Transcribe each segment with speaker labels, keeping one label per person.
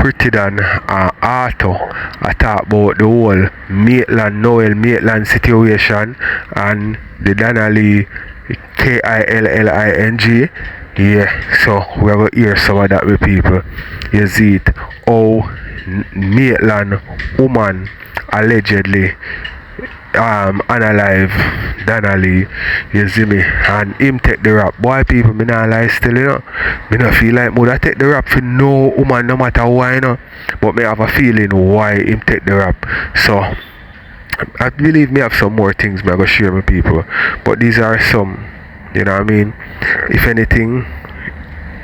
Speaker 1: Pretti and Arthur I talk about the whole Maitland situation and the Donnelly Killing. Yeah, so we're going to hear some of that with people. You see it, how Maitland woman allegedly unalive Donnelly, you see me, and him take the rap. Boy, people, me not lie still, you know. Me not feel like would I take the rap for no woman, no matter why, you know. But me have a feeling why him take the rap. So I believe me have some more things me I go share with people. But these are some, you know what I mean? If anything,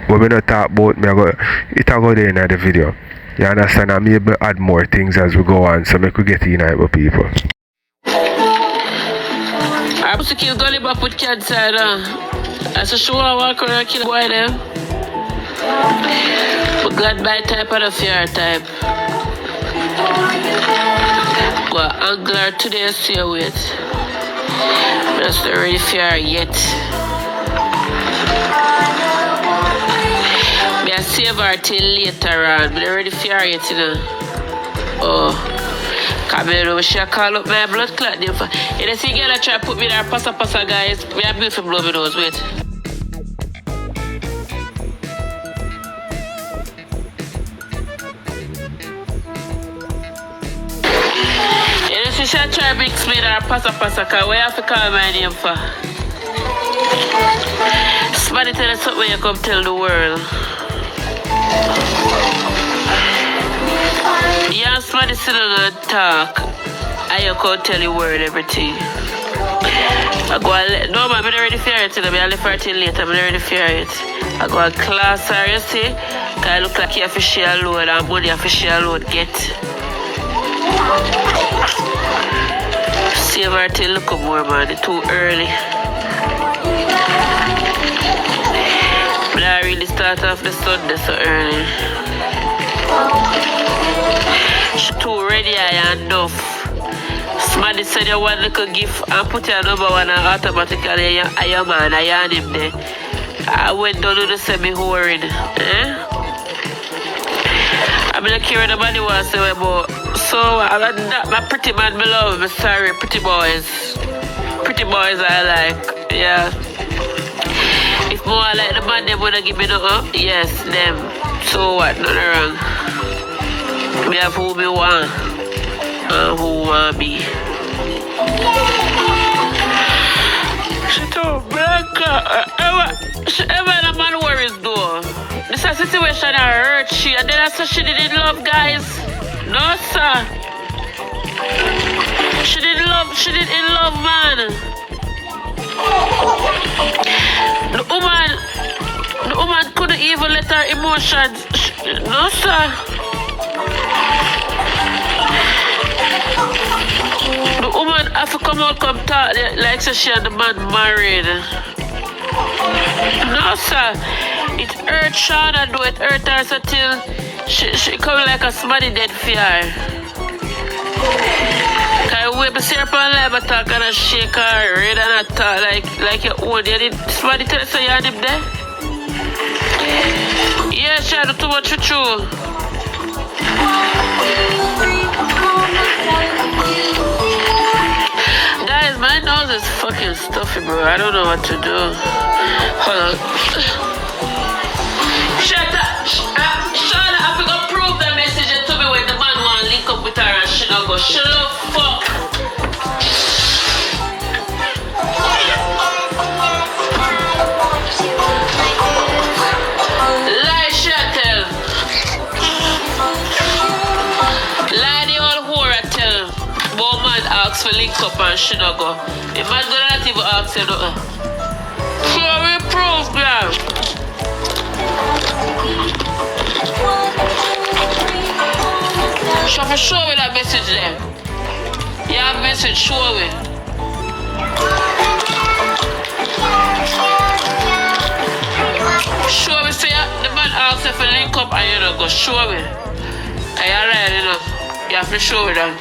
Speaker 1: when we not talk about me, it'll go there in the video. You understand? I'm able to add more things as we go on, so we could get in with people.
Speaker 2: I was to kill Gully Bop with cancer. I said, show I walk around and kill boy there. But glad by type of the fear type. But angler today, see wait. That's not really fear yet. Me I save her till later on. But I already fear yet, you know. Oh. Come here, she call up my blood clot. You see, girl, I try to put me there, passa, guys. We are beautiful blow me nose, wait. You see, she try to mix me there, passa, because where have to call my name for? Somebody tell us something you come tell the world. Yeah, somebody sit down and talk. I can't tell the word everything. I go and no man, I'm not ready for it. I left her till later, I'm not ready for it. I go and class her, you see? Because I look like you have to share a load and money have to share a load get. Save her till look up more, man. It's too early. But I really start off the Sunday so early. She too ready, I enough. Somebody said you want little gift and put your number one and automatically I am man, I am him there. I went down to the semi-horrid. I'm not caring nobody wants to say about. So I'm not my pretty man below. I'm sorry, pretty boys. Pretty boys I like. Yeah. If more I like the man, they wanna give me nothing. Yes, them. So what? Nothing wrong. We have who we want and who want me. She told Blanca, ever a man worries though. This is a situation that hurt she, and then I said she didn't love guys. No sir. She didn't love man. The woman couldn't even let her emotions. No sir. The woman have to come out, come talk like so she and the man married. No sir. It hurt Shauna though, it hurt her so till she come like a smarty dead fear. Cause we be see her on live and talk and shake her red and talk like your own. You did somebody tell us so you had him there? Yeah, she had too much for true. Guys, my nose is fucking stuffy, bro. I don't know what to do. Hold on. Shut up. Shauna, I forgot to prove that message to me when the man want to link up with her and she don't go. Shut up, fuck. Lie, tell. Lie the old whore I tell. But man asks for link up and she don't go. The man gonna not even ask you nothing. So we prove, girl. So for show me that message there. Yeah, message, show me. Show me, say the man asks if you link up and you don't go. Show me. Are you alright, you know? You have to show me that.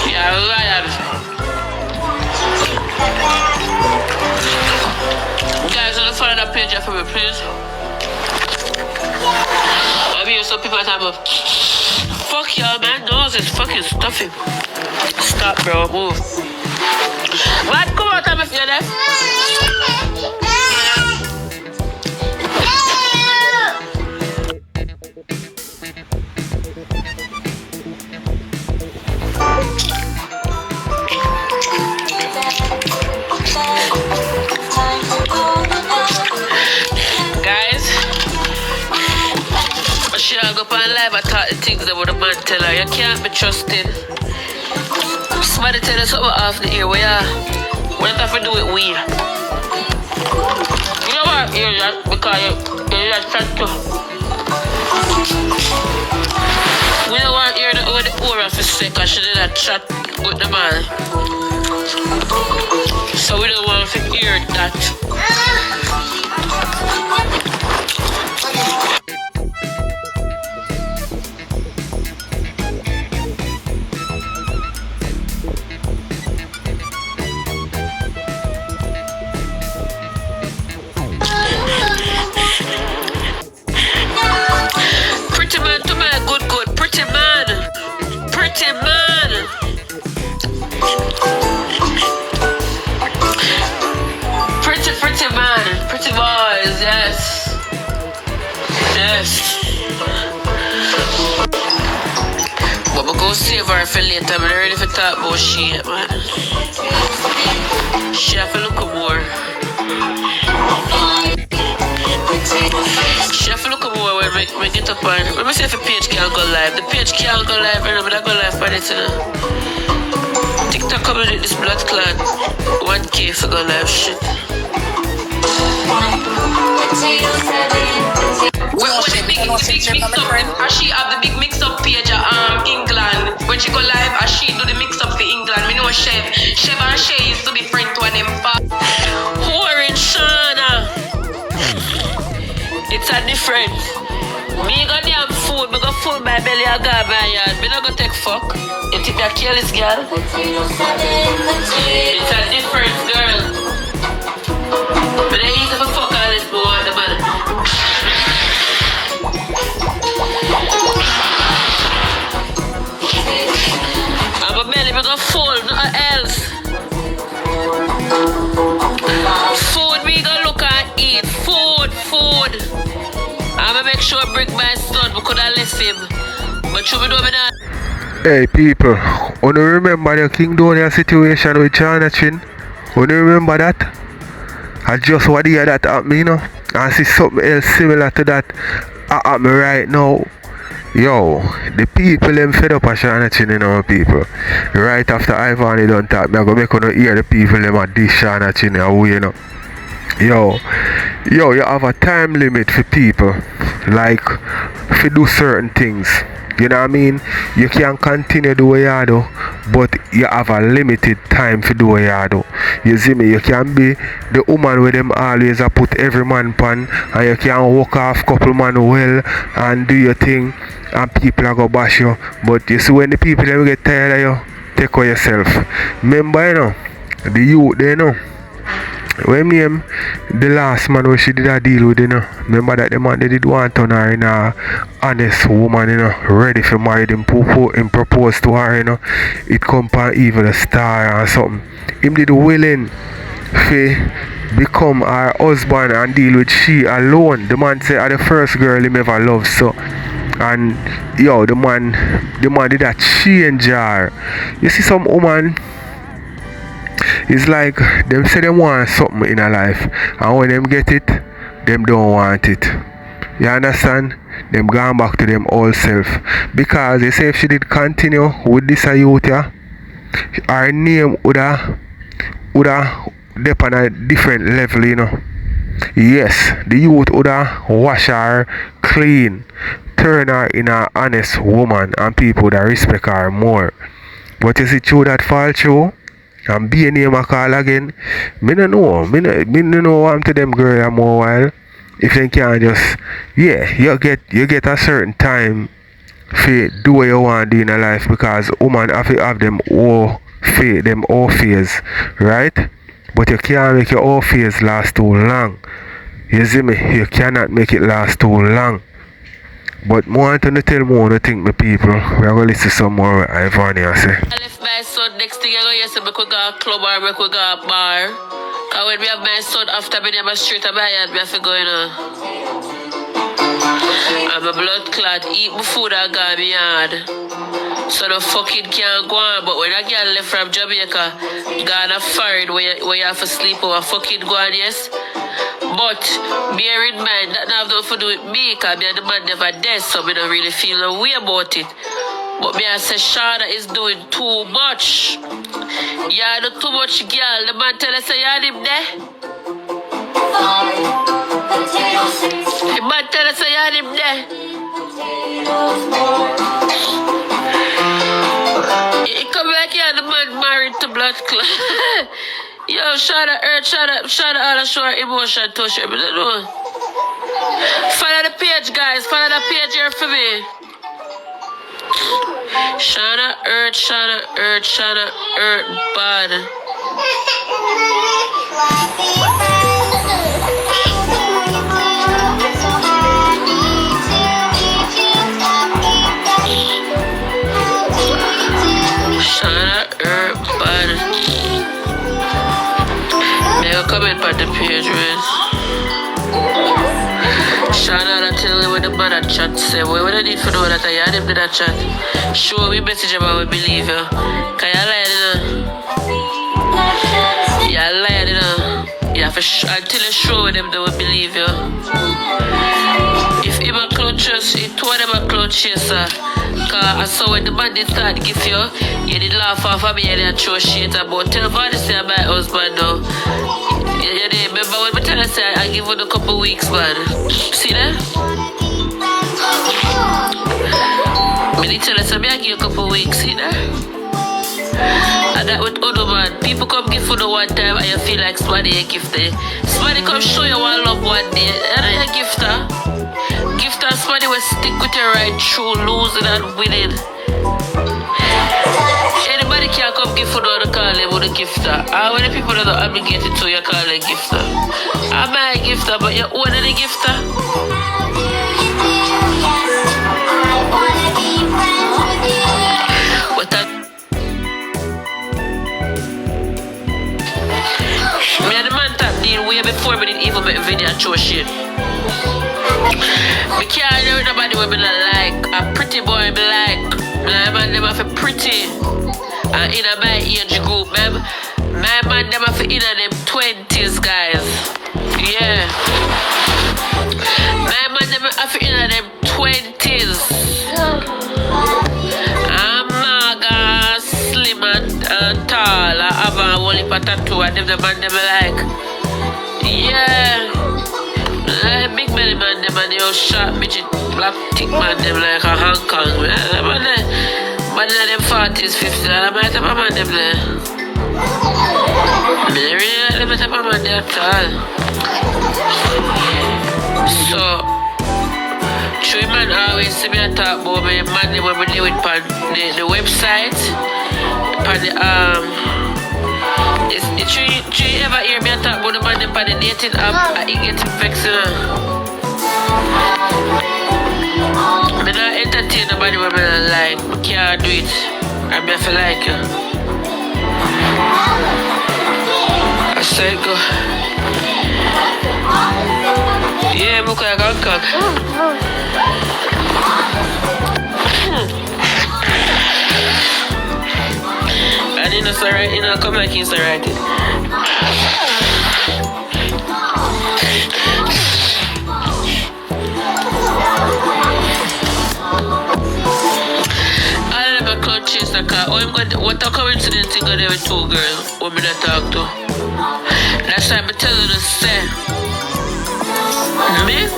Speaker 2: Yeah, alright. Guys, on the follow that page for me, please. some people talk about, fuck y'all, man, nose is fucking stuffy. Stop, bro, move. What? Come on, time if you're there. I go up on live, I talk the things about the man tell her. You can't be trusted. Somebody tell us something off the air. We are. We don't have to do it weird. You know what? You're just because you're just chat too. We don't want to hear the aura for sick because she did that chat with the man. So we don't want to hear that. Pretty boys, yes. Yes. But I'm gonna save her for later. I'm ready for talk about shit, man. She have to look more. She have to look more when we get up on. Let me see if the page can't go live. The page can't go live, right now, but I go live for it, you know. TikTok coming with this blood clan. 1K for go live shit. When the big mix-up, as she have the big mix-up page at England. When she go live, as she do the mix-up for England. Me know Chef and Shay used to be friends to them fast. Whoring Shauna. It's a difference. Me got damn food, me got full my belly, I got my yard. Me not go take fuck. You think I kill this girl? It's a difference, girl. But I used to fuck all this boy, the man. I'm a belly, me got full, nothing else. Food, we gonna look and eat. Food. I'ma make sure I bring my son, we could have left him. But you know me not.
Speaker 1: Hey people, wanna remember the King Donia situation with Shauna Chin? Wanna remember that? I just want to hear that happening, you know, and see something else similar to that happening right now. Yo, the people them fed up a Shauna Chin, you know, people. Right after Ivany done talk, me I go make you hear the people them at this Shauna Chin away, you know. Yo, you have a time limit for people, like, to do certain things. You know what I mean? You can continue do what you do, but you have a limited time to do what you do. You see me? You can be the woman with them always put every man pan, and you can walk off couple man well and do your thing, and people are gonna bash you. But you see when the people them get tired of you, take care of yourself. Remember, you know, the youth they know. When me the last man where she did a deal with, you know, remember that the man they did want to her in a honest woman, you know, ready for married him, propose to her, you know. It come from evil a star or something. Him did willing to become her husband and deal with she alone. The man said the first girl him ever loved, so. And yo, the man did a change her. You see some woman. It's like them say they want something in a life, and when them get it, them don't want it. You understand? Them gone back to them old self. Because they say if she did continue with this youth, yeah, her name woulda dep on a different level, you know. Yes, the youth woulda wash her clean, turn her in a honest woman, and people woulda respect her more. But is it true that fall true? And be a name I call again. Me no know. Me no know what I'm to them girl a more while. If they can't just, yeah, you get a certain time to do what you want to do in a life, because woman have to have them all phase, right? But you can't make your all phase last too long. You see me? You cannot make it last too long. But more to tell more to think my people. We're gonna listen some more with Ivany I say.
Speaker 2: I left my son next thing I go yes, we could go a club or we could go a bar. Cause when we have my son after me never straight to my yard, we have to go in I'm a blood clot, eat my food and go in my yard. So the fucking can't go on. But when a girl left from Jamaica, gone a foreign where you have to sleep over, fucking go on, yes. But bear in mind that have nothing to do with me, cause me and the man never dead, so I don't really feel no way about it. But me I say Shauna is doing too much. Yeah, do too much, girl. The man tell us say you him there. The man tell us say you him there. He come back here and the man married to blood clot. Yo, Shauna hurt, Shauna all show her emotion touch her. I don't know. Follow the page, guys. Follow the page here for me. Shauna hurt bad. Shauna hurt bad. I'll comment on the page, man. Shauna, tell me what the man at chat say. What do I need to know that I had him in that chat? Show me message about we believe you. Can you lie, you know? You lie, you know? You have to until you show them that we believe you. If him a clutches, it one of them a clutches, sir. Cause I saw when the man did start give you did laugh off of me and you throw shit about. Tell Vybz say my husband now. You remember when I tell you say I give you a couple weeks, man. See that? Me did tell you say I give you a couple weeks, see that? And that with other man, people come give you the one time and you feel like somebody a gifter. Somebody come show you one love one day and you a gifter. Gifter, somebody will stick with you right through losing and winning. Anybody can come give you the call them with a gifter. How many people that are obligated to you call a gifter? I'm a gifter, but you're owning the gifter. What that? Me and the man tap deal way before me didn't even make a video and show shit. Me can't know nobody what me like. A pretty boy me like. My man them have a pretty. And in my age group, my man them have in them 20s, guys. Yeah. My man them have in them 20s. I'm maga, slim and tall. I have a whole heap of tattoo and them the man them like. Yeah. Big belly man them and they all short midget black thick man them like a Hong Kong. Man in them 40s, 50s, I might have a man them there. I really like them type of man there at all. So, true man always see me talk about me man them when we do it on the website. On the it's true you ever hear me talk about the man them on the dating app and he gets vexed. I don't entertain nobody when I like. I can't do it. I may feel like you. I say go. Yeah, look like a cock. I didn't know right, you know, come back in, so right it. Chase the car. What a coincidence you got there with two girls who me not talk to. That's why I'm telling you to say. Me?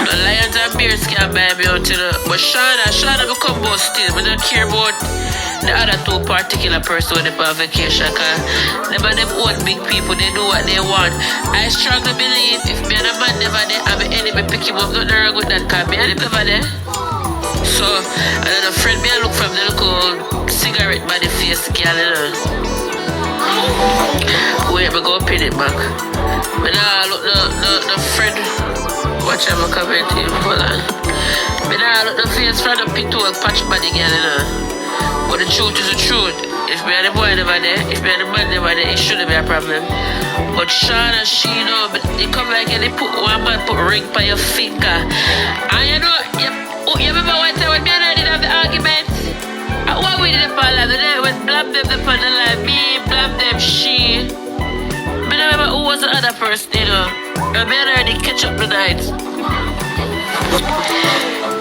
Speaker 2: The lions and bears can't buy me out, you know. But Shauna become boss still. I don't care about the other two particular person when they on vacation. Cause them own big people, they do what they want. I strongly believe if me and a man never there and my enemy pick him up, nothing wrong with that cause me and him never there. So, and then a friend me I look from the little cigarette by the face girl, you know. Wait, me go pin it back. But now I look the friend Watch how I comment him. Hold on. Me nah look the face from the pit to a patch body girl, you know. But the truth is the truth. If me and the boy never there, if me and the man never there, it shouldn't be a problem. But Shauna, she know, but they come like and they put one man put ring by your finger. And you know, you remember one time when me and I did have the argument? What we did upon the night when blab them upon the line, me, blab them, she. Me don't remember who was the other person, you know. And me and her did catch up the night.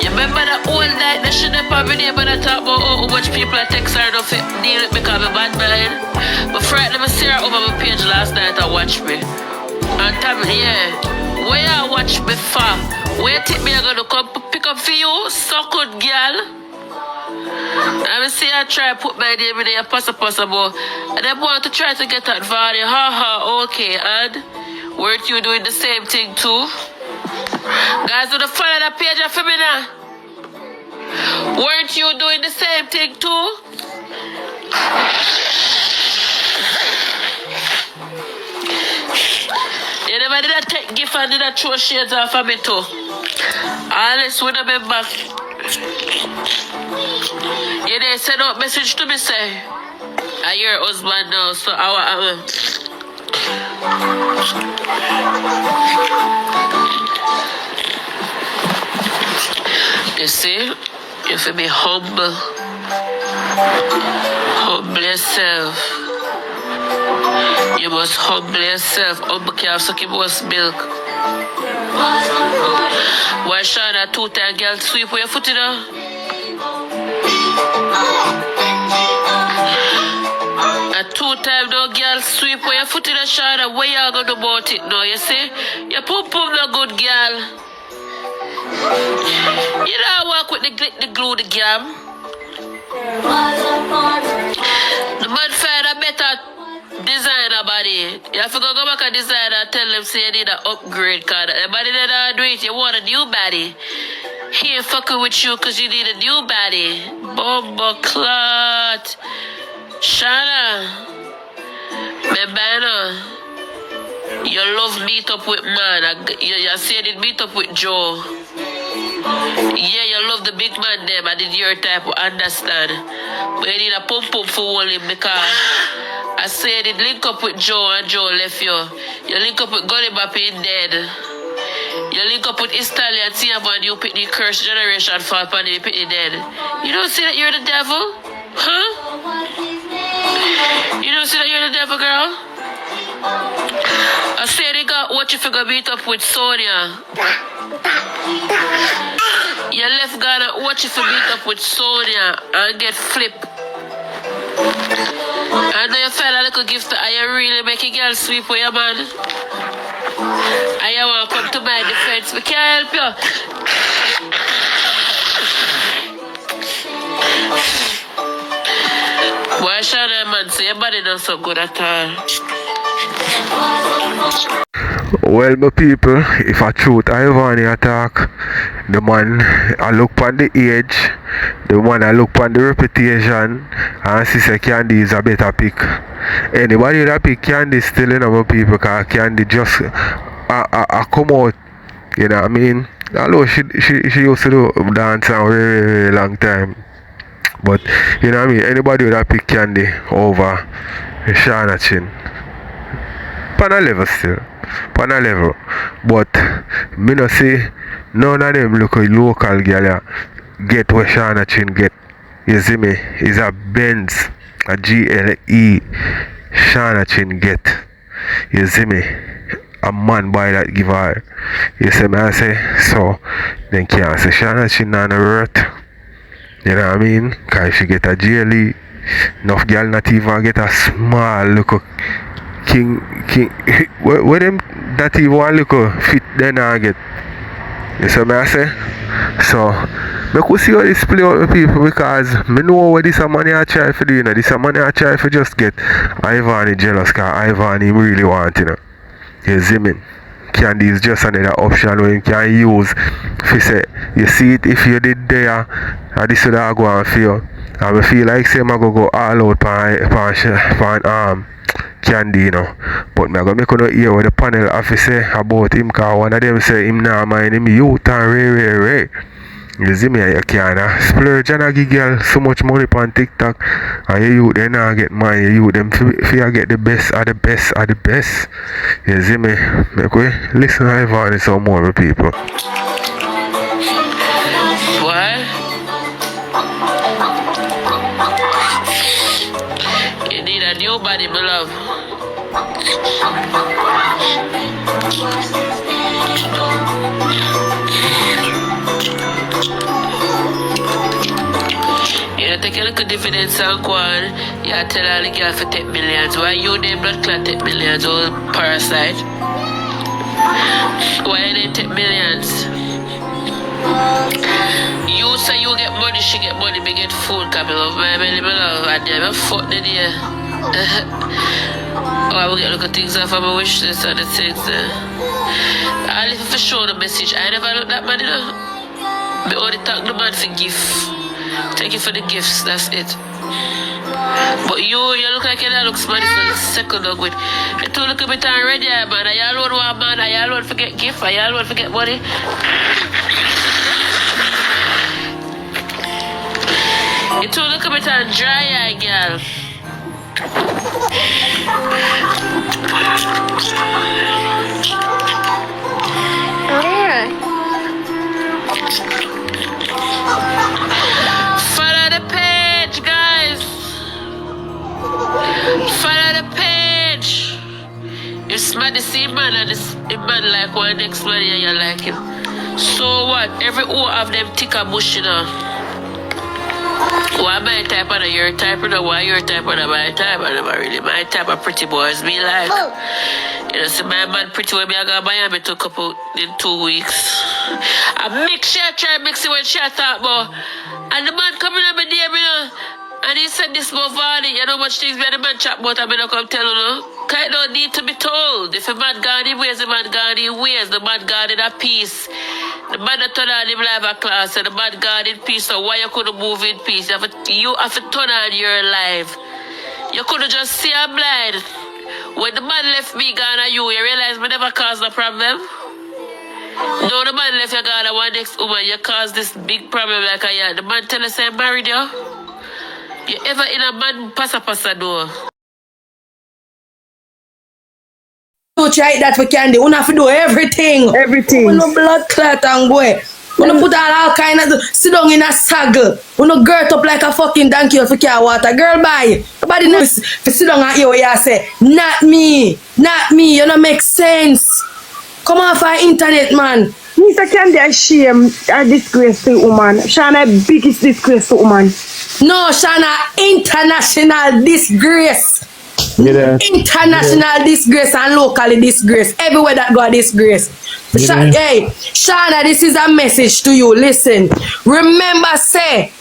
Speaker 2: You remember that whole night that she never been able to talk about how much people are text her enough to deal with me because I'm a bad man. But Friday, I see her over my page last night and watch me. And tell me, yeah, where you watch me for? Where you think me I'm going to come pick up for you? So good, girl. I see I try to put my name in there, possible. And I want to try to get that value. Haha, okay, and weren't you doing the same thing too? Guys, do the follow that page for me now. Weren't you doing the same thing too? You never did that take gift and did that throw shades off of me too. Unless we don't remember. You didn't send out message to me say, I'm your husband now, so you see, you feel be humble. Humble yourself. You must humble yourself. Humble calf suck your most milk. Why Shauna 2-time girl sweep with your foot, you know? A 2-time no girl sweep with your foot in the Shauna. Where you gonna do about it now, you see? Your pum-pum no good girl. You don't walk with the glue, the gam. The man find a better designer body. You have to go back and design and tell them say you need an upgrade card. The body that don't do it, you want a new body. He ain't fucking with you because you need a new body. Bomba clot. Shauna. Membana. You love meet up with man. You said it meet up with Joe. Yeah, you love the big man them. I did your type of understand. But you need a pump for all him because I said it link up with Joe and Joe left you. You link up with Gunny Bappy in dead. You link up with Italian Tiago and you pick the cursed generation for upon you pick the dead. You don't see that you're the devil? Huh? You don't see that you're the devil, girl? I said they got what you figure beat up with Sonia. You left Ghana watch you for beat up with Sonia and get flipped. I know you felt a little gift. Are you really making girl sweep with your man? And you want to come to my defense. We can't help you. Why Shauna, man, so your body not so good at all.
Speaker 1: Well, my people, if I truth Ivany attack, the man I look on the age, the man I look on the reputation, and see say Khandy is a better pick. Anybody that pick Khandy still, you know, my people, because Khandy just come out, you know what I mean? Although she used to do dance a very, very long time. But, you know what I mean? Anybody that pick Khandy over Shauna Chin. Pan a level still. Pan a level. But me no say none of them look a local girl get what Shauna Chin get. You see me? It's a Benz, a GLE Shauna Chin get. You see me? A man buy that give her. You see me? I say so then can't say Shauna Chin on the earth. You know what I mean? Cause she get a GLE. Enough girl not even get a small look King, where them that even one little fit then I get. You see me I say? So, I could see how this play out with people because I know what this money I try for do, you know. This money I try for just get Ivany jealous because Ivany really want, you know. You see me? Khandy is just another option where you can use. If you say, you see it, if you did there, and this would go on for you. And I feel like say I go all out on Khandy, you know. But me I gonna make you hear what the panel have to say about him, cause one of them say him nah mind him youth and Ray. You see me, you can't splurge and give girl so much money on TikTok, and you they not get mine. You them fear get the best of the best of the best. You see me? Make we listen to Ivany some more people.
Speaker 2: What? You need a new body, my love. You take a look at dividends and go on. You tell all the girls to take millions. Why you name blood clot take millions, old parasite? Why they take millions? You say you get money, she get money, me get food, cause me love my belly, me love, and then I fuck the day. Oh, I will get look at things off of my wish list and the things. I live for show the message. I never look that man, you know. Me only talk the man for gift. Thank you for the gifts, that's it. But you look like you look smart for the second dog with. You two look a bit already, man. I all want man, I all want forget gift, I all want forget money. You two look a bit dry eye, girl. Follow the page, guys. Follow the page. You smart the same man and this man like one next man and you like him. So what? Every who of them tick a bush, you know. Why my type of your type of why your type of my type of really my type of pretty boys me like. You know, see my man pretty when me I got Miami to a couple in 2 weeks. I make sure I try mix it when she talk about. And the man coming up in there, you know, and he said this about Varney, you know much things where the man chat about, I mean I come tell you, no. Cause I don't need to be told. If a man gone in ways, the man gone in ways, the man gone in a peace. The man that turn on him live a class and the man gone in peace, so why you couldn't move in peace? You have to turn on your life. You couldn't just see I'm blind. When the man left me gone at you realize me never caused a problem? No, the man left you gone at one next woman, you caused this big problem like I had. The man tell us I married you. You ever in a man passa door?
Speaker 3: You try that we can do. We have to do everything.
Speaker 4: Everything.
Speaker 3: We no blood clot and go. We no put all kind of sit down in a saddle. We no girt up like a fucking donkey for car water. Girl, bye. Nobody knows to sit down and hear what you say. Not me. Not me. You don't make sense. Come off our internet, man.
Speaker 4: Mr. Khandy, I shame a disgrace to woman. Shauna, biggest disgrace to woman.
Speaker 3: No, Shauna, international disgrace.
Speaker 5: Yeah.
Speaker 3: International disgrace and locally disgrace. Everywhere that go a disgrace. Hey, Shauna, this is a message to you. Listen. Remember say,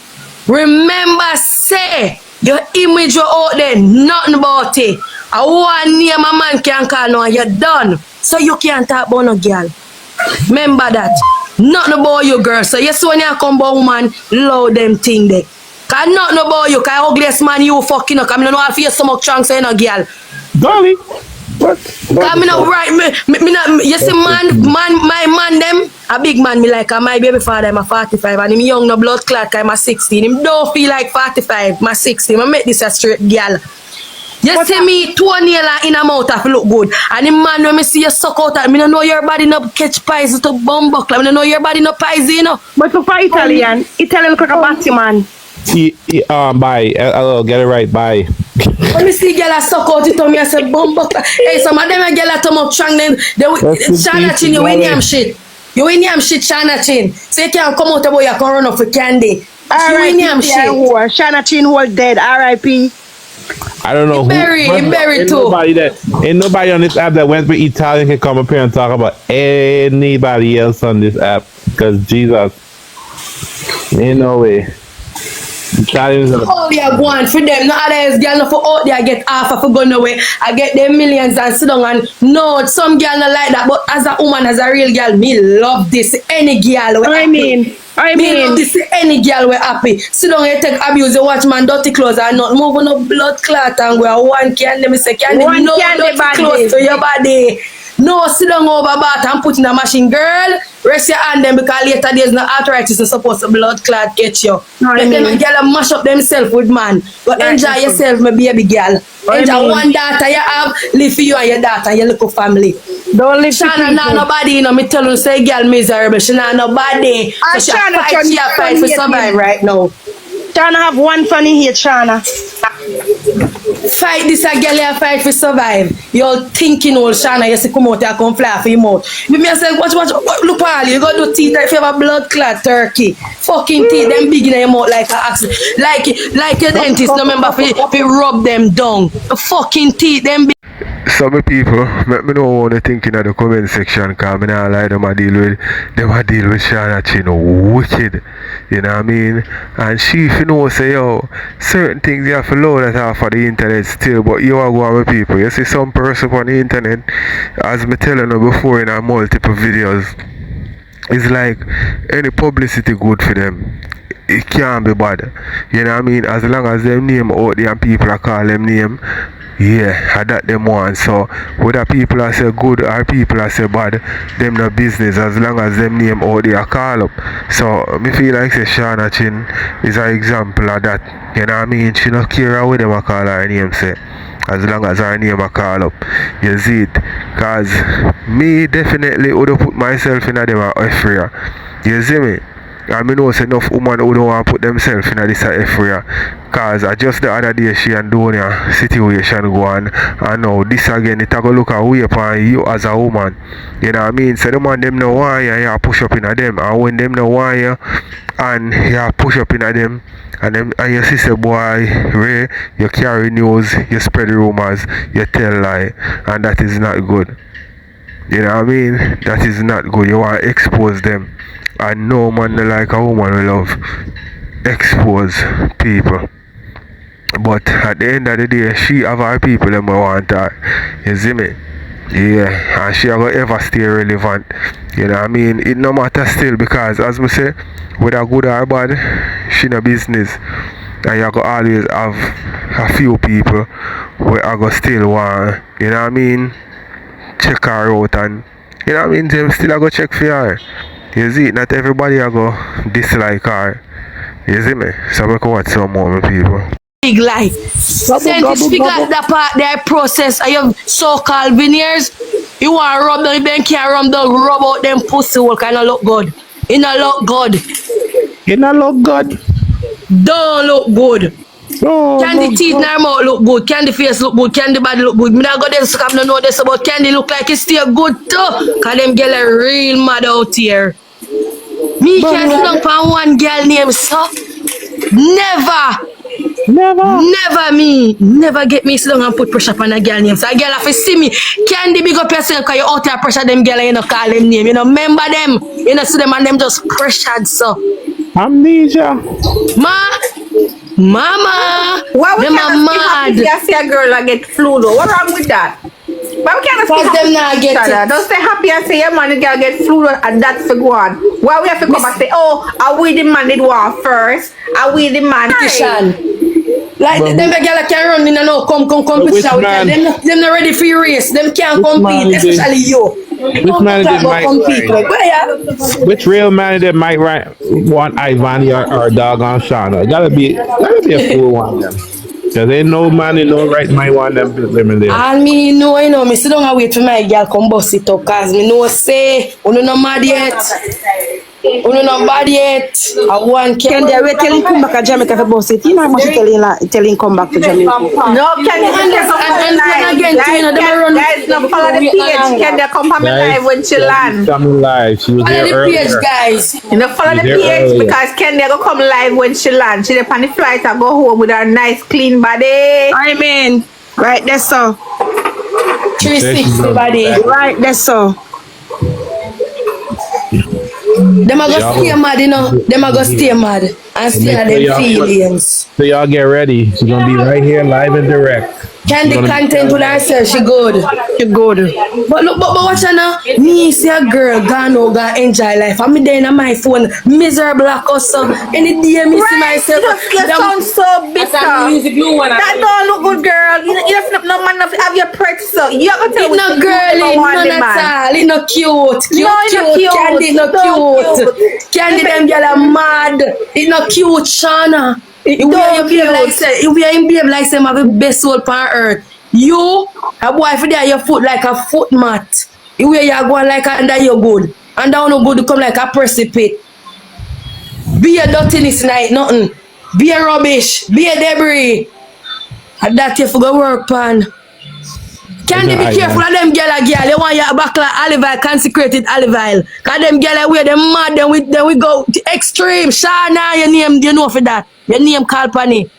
Speaker 3: your image you out there, nothing about it. I one name a man can call now and you're done. So you can't talk about no girl. Remember that. Nothing about you, girl. So yes, when you come about woman, love them thing there. Cause nothing about you, cause ugliest man you fucking up. I mean, I know I feel so much strong saying no girl.
Speaker 5: Dolly. What?
Speaker 3: Cause me not right, me not, you see my man them, a big man me like, my baby father I'm a 45 and him young no blood clot cause I'm a 16. Him don't feel like 45, my 16. I make this a straight girl. You see me, toenail in a mouth if look good. And the man when me see you suck out at me, no know your body no catch pies to bum buckle. I no know your body no pies, you know.
Speaker 4: But for Italian look like a batty man.
Speaker 5: Bye. Hello, get it right. Bye.
Speaker 3: When me see girl suck out it on me, I say bum buckle. Hey, some of them a girl come up strong then Shauna Chin, you win yam shit. You win yam shit, Shauna Chin. So you can't come out about you can run up for Khandy. You win yam shit.
Speaker 4: Shauna Chin whole dead, R.I.P.
Speaker 5: I don't know
Speaker 3: he buried too.
Speaker 5: Ain't nobody on this app that went with Italian can come up here and talk about anybody else on this app. Because Jesus, ain't no way. Italians are
Speaker 3: All they are going for them. No other girl no for out there get half of a gun away. I get them millions and sit down and no, some girl not like that. But as a woman, as a real girl, me love this. Any girl we happy. Me love this. Any girl we happy. Sit down and take abuse. You watch man dirty clothes and not moving no blood clot and we are one candy. Me say candy.
Speaker 4: One
Speaker 3: no
Speaker 4: candy
Speaker 3: dirty clothes to your body. No, sit down over bath and put in a machine, girl. Rest your hand them because later there's no arthritis is supposed to blood clot get you. Then them girl mash up themselves with man. But enjoy yourself, my baby girl. Enjoy one daughter you have, live for you and your daughter, your little family.
Speaker 4: Don't live
Speaker 3: Shauna not nobody, you know, me tell you say girl miserable. She not nobody.
Speaker 4: And
Speaker 3: So
Speaker 4: Shauna
Speaker 3: she a fight for survive right now.
Speaker 4: Shauna have one funny here, Shauna.
Speaker 3: Fight this a girl here fight for survive. You're thinking old Shauna, you see come out here come fly for your mouth. Me say watch, look all you go do teeth if you have a blood clot turkey. Fucking teeth, them big in your mouth like a accident. Like your dentist, no remember if rub them down. The fucking teeth, them big.
Speaker 1: Some people make me know what they thinking in the comment section because I not like them a deal with Shauna Chin wicked. You know what I mean? And she if you know say yo, certain things you have to load that off of the internet still, but you are going with people. You see some person on the internet, as me telling you before in our multiple videos, it's like any publicity good for them. It can't be bad. You know what I mean? As long as them name out there and people are call them name, yeah, that them want. So whether people are say good or people are say bad, them no business as long as them name out there call up. So me feel like say Shauna Chin is an example of that. You know what I mean? She no care what them a call her name say. As long as her name a call up. You see it? Cause me definitely would have put myself in a them area. You see me? I mean, know enough women who don't want to put themselves in this area. Because just the other day she and Donia situation go on. And now this again, it go look away upon you as a woman. You know what I mean? So the man them no want you push up in a them. And when them no want you and you push up in a them, and your sister boy, Ray, you carry news, you spread rumors, you tell lie. And that is not good. You know what I mean? That is not good. You want to expose them. And no man like a woman will love expose people. But at the end of the day, she have her people them want her. You see me? Yeah, and she will ever stay relevant. You know what I mean? It no matter still because as me say, whether good or bad, she no business. And you go always have a few people where I go still want, you know what I mean? Check her out and you know what I mean? Them still I go check for her. You see, not everybody I go dislike her. You see me? So I go watch some more people.
Speaker 3: Big life. Since figure that part their process of your so-called veneers, you want to rub them, then can't rub out them pussy hole kind of look good. It not look good.
Speaker 5: it not look good.
Speaker 3: Don't look good.
Speaker 5: No,
Speaker 3: Can the teeth in her mouth look good? Can the face look good? Can the body look good? Me not go there so I don't know this about can they look like it's still good too. Cause them girl are real mad out here. Me can't look on one girl named so. Never me. Never get me sit down and put pressure on a girl name. So a girl have to see me. Can they big up yourself because you out there pressure them girl and you know call them name. You know remember them. You know see them and them just pressured so.
Speaker 5: Amnesia.
Speaker 3: Mama.
Speaker 6: Why we
Speaker 3: them
Speaker 6: can't
Speaker 3: are
Speaker 6: be
Speaker 3: mad.
Speaker 6: happy if you see a girl that get flu though? What wrong with that? Why we can't
Speaker 3: Because them not get it.
Speaker 6: Don't stay happy and say your man the girl get flu and that's for one. Why we have to come back and say, oh, are we the man did one first? Are we the man?
Speaker 3: Like them the girl can run in and no come competition with them. Them not ready for your race. Them can't compete, especially you.
Speaker 5: Which man did might which real man did might want Ivany or dawg on Shauna? It gotta be a fool one them. Cause ain't no man in no right might want them women there.
Speaker 3: And me know, me sit down and wait for my girl come bust it up cause me know say uno no mad yet. Uno not bad yet. I want
Speaker 4: Can they wait till he come back to Jamaica for boss it? You know how much tell him come back to Jamaica.
Speaker 6: No, can no follow the page. Can they come from live when she land?
Speaker 5: Coming live. She was
Speaker 3: follow
Speaker 5: there
Speaker 3: the page,
Speaker 5: earlier.
Speaker 3: guys.
Speaker 6: You know, follow the page because Candy go come live when she land. She on the flight and go home with her nice clean body.
Speaker 4: I mean, right there so.
Speaker 3: 360 body.
Speaker 4: Right there so.
Speaker 3: Them a go stay mad, you know. Them a go stay mad and stay at them feelings.
Speaker 5: So y'all get ready. She's gonna be right here live and direct.
Speaker 3: Khandy content with herself, she good.
Speaker 4: She good.
Speaker 3: But look, but watch her now. Me see a girl gone out, gonna enjoy life. I'm there on my phone, miserable like us. Any day me see myself.
Speaker 6: You sound so bitter. That don't look good, girl. You don't no man have your pretty so. You have to tell
Speaker 3: It's not girly, none at all. It's not cute. Cute. Khandy not cute. Khandy them girl are mad. It's not cute, Shauna. If we are in behave like some have the best soul on earth. You, a boy for there your foot like a foot mat. If we are going like under your good. And down no good to come like a precipice. Be a dirtiness night, nothing. Be a rubbish. Be a debris. And that you for go work pan. Khandy be careful of them girl. They want you back like olive oil, consecrated olive oil. Cause them girl where them mad, then we go to extreme. Shauna, your name, you know for that. Your name called Pani.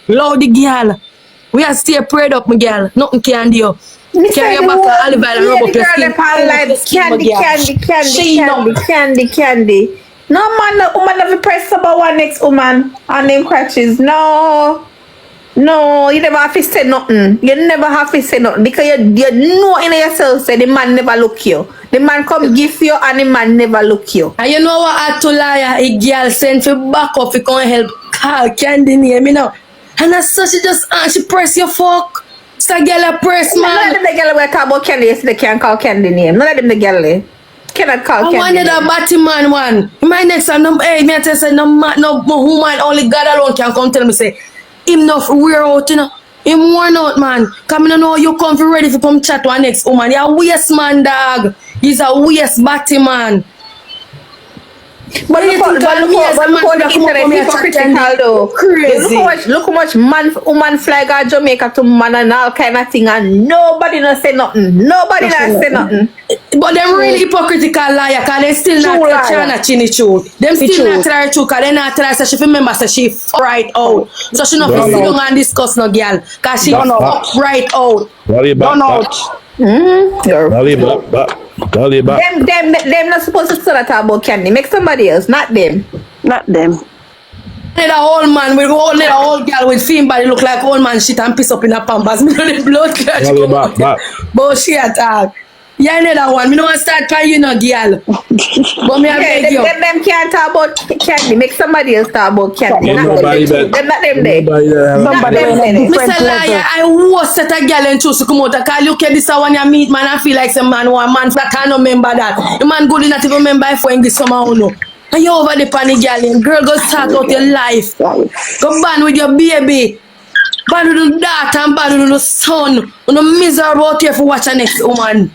Speaker 3: Loud the girl. We have to stay prayed up, my girl. Nothing can do you. Carry your back like olive oil and rub up your skin.
Speaker 6: Khandy. No man, woman never press about one next woman and them crutches. No, you never have to say nothing. You never have to say nothing because you know in yourself say the man never look you. The man come give you and the man never look you.
Speaker 3: And you know what I told her? A girl sent for back up to come help call Khandy name, you know. And that's so she just she press your fuck. It's a girl a press man.
Speaker 6: None of them the girl will talk about Khandy so they can't call Khandy name. None of them the girl cannot call Khandy. I wanted a Batman one. My next one, hey, me I tell you say no woman, only God alone can come tell me say him not wear out, you know. Him worn out, man. Come in and know you come for ready for come chat to our next woman. You're a waste man, dog. He's a waste batty man. But look how the internet is hypocritical though. Crazy. Look how much man woman fly go Jamaica to man and all kind of thing and nobody not say nothing. Nobody not say nothing.
Speaker 3: But them really hypocritical liar because they still not tell Shauna chinny truth. Them still not tell her truth because they not tell her so she remember so she right out. So she not sit down and discuss no girl because she right out.
Speaker 5: Done out.
Speaker 6: Them not supposed to say that about Khandy. Make somebody else, not them.
Speaker 4: Not them.
Speaker 3: Need a old man with need a old girl with thin body look like old man shit and piss up in a pampers. Me know the blood clot. But she attack. Yeah, need that one. Me no want start crying, you know, girl. But me I beg you.
Speaker 6: Them can't talk about Khandy. Make somebody else talk about Khandy. Not them there.
Speaker 3: Mr. Liar, I was set a girl and choose to come out. Because look at this one you meet man and feel like some man one man that can't remember that. The man good enough to remember if when this summer or no. And you over the panic girl, girl go start out your life. Go ban with your baby. Bad with the daughter and bad with the son. You know miserable out here for watch a next woman.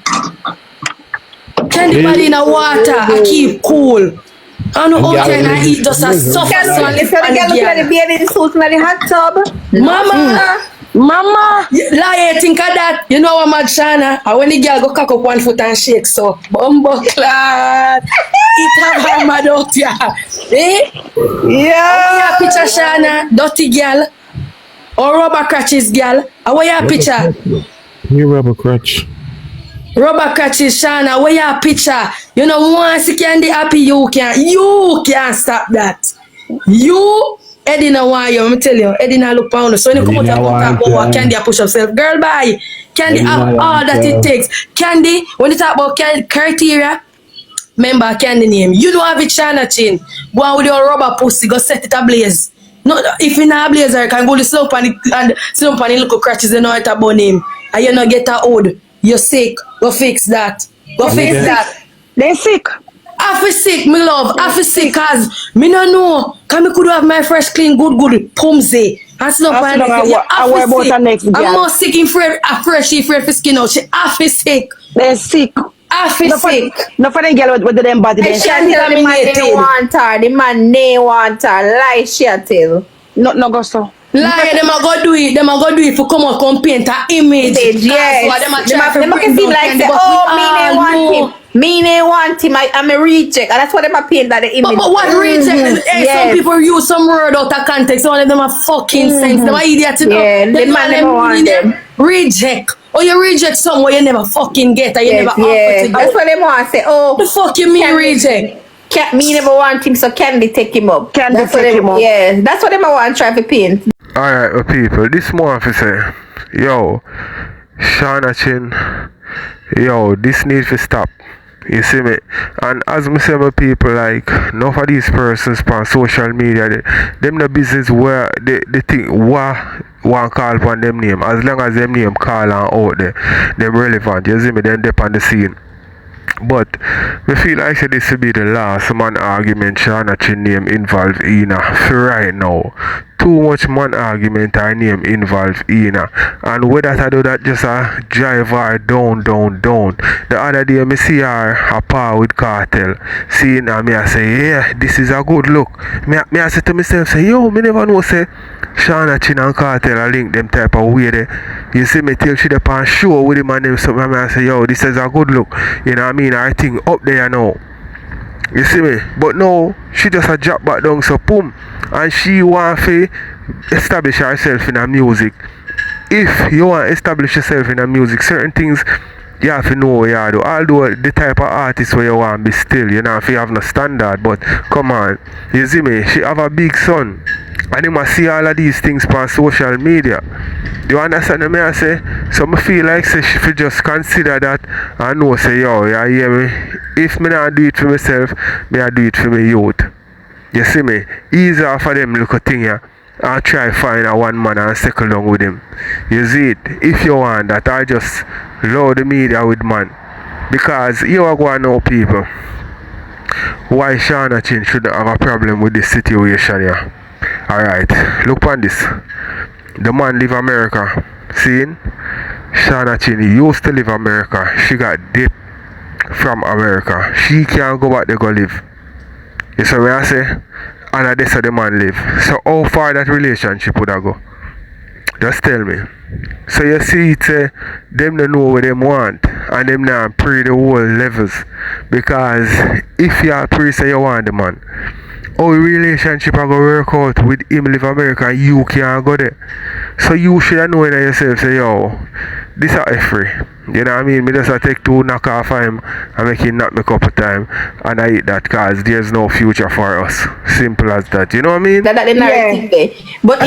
Speaker 3: Khandy body in the water, I keep cool. I know out here and I eat just a soft son.
Speaker 6: If the girl look at the bathing suit in the hot tub.
Speaker 3: Mama, lie, think of that. You know what, mad Shauna? And when the girl go cock up one foot and shake, so bumbo clad. It have her mad out here. Eh?
Speaker 6: Yeah.
Speaker 3: Picture Shauna, dirty girl. Or rubber crutches, girl. Where your picture?
Speaker 5: You rubber crutch.
Speaker 3: Rubber crutches, Shauna. Where your picture? You know, once you can be happy, you can't stop that. You, Eddie, no want you. I'm tell you, Eddie, no look pound. So when you come out and talk about Khandy, push yourself. Girl, bye. Khandy have all that it takes. Khandy, when you talk about criteria, remember Khandy name. You don't have it, Shauna chin. Go on with your rubber pussy, go set it ablaze. No, if you not blazer, you can go to slope and slope and look at crutches, you know it about him. And you not get a old. You're sick. Go fix that. Go fix that.
Speaker 4: They sick.
Speaker 3: I feel sick, me love. I feel sick cause me no know. Can me could have my fresh, clean, good, pumsy. And slope and I feel sick. I'm more sick in afraid for skin out. I feel sick.
Speaker 4: They're sick.
Speaker 3: I feel sick.
Speaker 4: No for them girl with them body.
Speaker 6: She tell the man they want her. The man they want her. Lie she tell.
Speaker 4: No go so.
Speaker 3: Lie, them a go do it. Them a go do it for come out come paint an image.
Speaker 6: Yes. Them a seem like say, oh, me they want him. Me they want him. I'm a reject. And that's what them a paint that the image.
Speaker 3: But what reject? Some people use some word out of context. Some of them are fucking sense. Them are idiots.
Speaker 6: Yeah, the man never want them.
Speaker 3: Reject. Or you reject somewhere you never fucking get and you never offer to go.
Speaker 6: That's what they want to say. Oh,
Speaker 3: the fuck you mean reject?
Speaker 6: Me never want him, so Khandy take him up.
Speaker 4: Khandy take him up.
Speaker 6: Yeah, that's what them I want try to paint.
Speaker 1: Alright, people, this more to say, yo, Shauna Chin, yo, this needs to stop. You see me? And as me say, my people, like, enough of these persons on social media, them the business where they think what one call upon them name. As long as them name call and out there, them relevant. You see me? Then dip on the scene. But we feel like this will be the last man argument Shauna Chin name involved in for right now. Too much man argument her name involved in and whether I do that just a drive her down. The other day me see her a par with Kartel. Seeing her, me I say, yeah, this is a good look. Me I say to myself, say, yo, me never know say Shauna Chin and Kartel I link them type of way there. You see me till she dey on show with him and them something, I say, yo, this is a good look. You know what I mean? I think up there now. You see me? But no, she just a drop back down, so boom. And she want to establish herself in her music. If you want to establish yourself in her music, certain things you have to know what you do. Although the type of artist where you want to be still, you know, if you have no standard, but come on. You see me? She have a big son. And you must see all of these things on social media. You understand what I say? So I feel like say she should just consider that and know say, yo, you hear me? If me not do it for myself, me I do it for my youth. You see me? Easier for them look a thing here. And try find a one man and settle down with him. You see it? If you want that, I just load the media with man. Because you are going to know people why Shauna Chin shouldn't have a problem with this situation here. Alright, look on this. The man live America. Seeing? Shauna Chin used to live America. She got dipped from America. She can't go back there go live. You see what I say? And that's how the man live. So how far that relationship would I go? Just tell me. So you see it them don't know what them want and them not pray the whole levels. Because if you are pray say you want the man, how relationship are gonna work out with him live America and you can't go there. So you should know in yourself say, yo, this is free. You know what I mean? Me just take 2 knock off of him and make him knock me couple time and I eat that because there's no future for us. Simple as that. You know what I mean?
Speaker 6: That the narrative there. But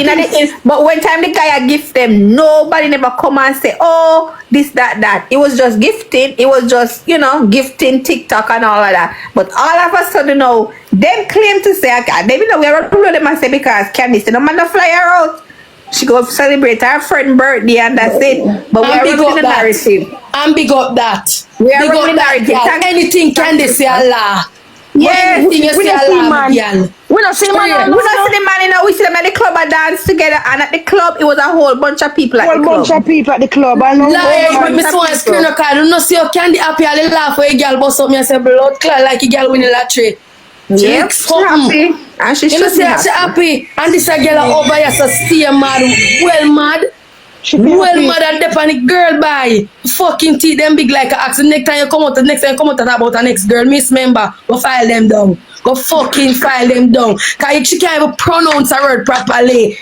Speaker 6: but when time the guy gift them, nobody never come and say, oh, this, that. It was just gifting. It was just, you know, gifting TikTok and all of that. But all of a sudden now, them claim to say, okay, they know we are going to them and say because Khandy said, no man no fly her out. She go celebrate her friend's birthday and that's it. But we are running the narrative.
Speaker 3: And big up that.
Speaker 6: We are running the narrative.
Speaker 3: Anything Khandy say Allah.
Speaker 6: Yes,
Speaker 3: we don't see man.
Speaker 4: We don't see man.
Speaker 6: We don't see the man, you know. We see them at the club and dance together. And at the club, it was a whole bunch of people at the club.
Speaker 4: Whole bunch of people at the club. I know.
Speaker 3: Like, me saw a screen of card. You know, see how Khandy happy and laugh when a girl bust up me and say blood clot like a girl win the lottery.
Speaker 6: Yep, she happy. And she should be
Speaker 3: happy. And this a girl over here so stay mad. Well mad. Mad and dep on the girl by fucking teeth them big like an axe. Next time you come out about an ex-girl, mismember, go file them down. Go fucking file them down. Cause she can't even pronounce a word properly.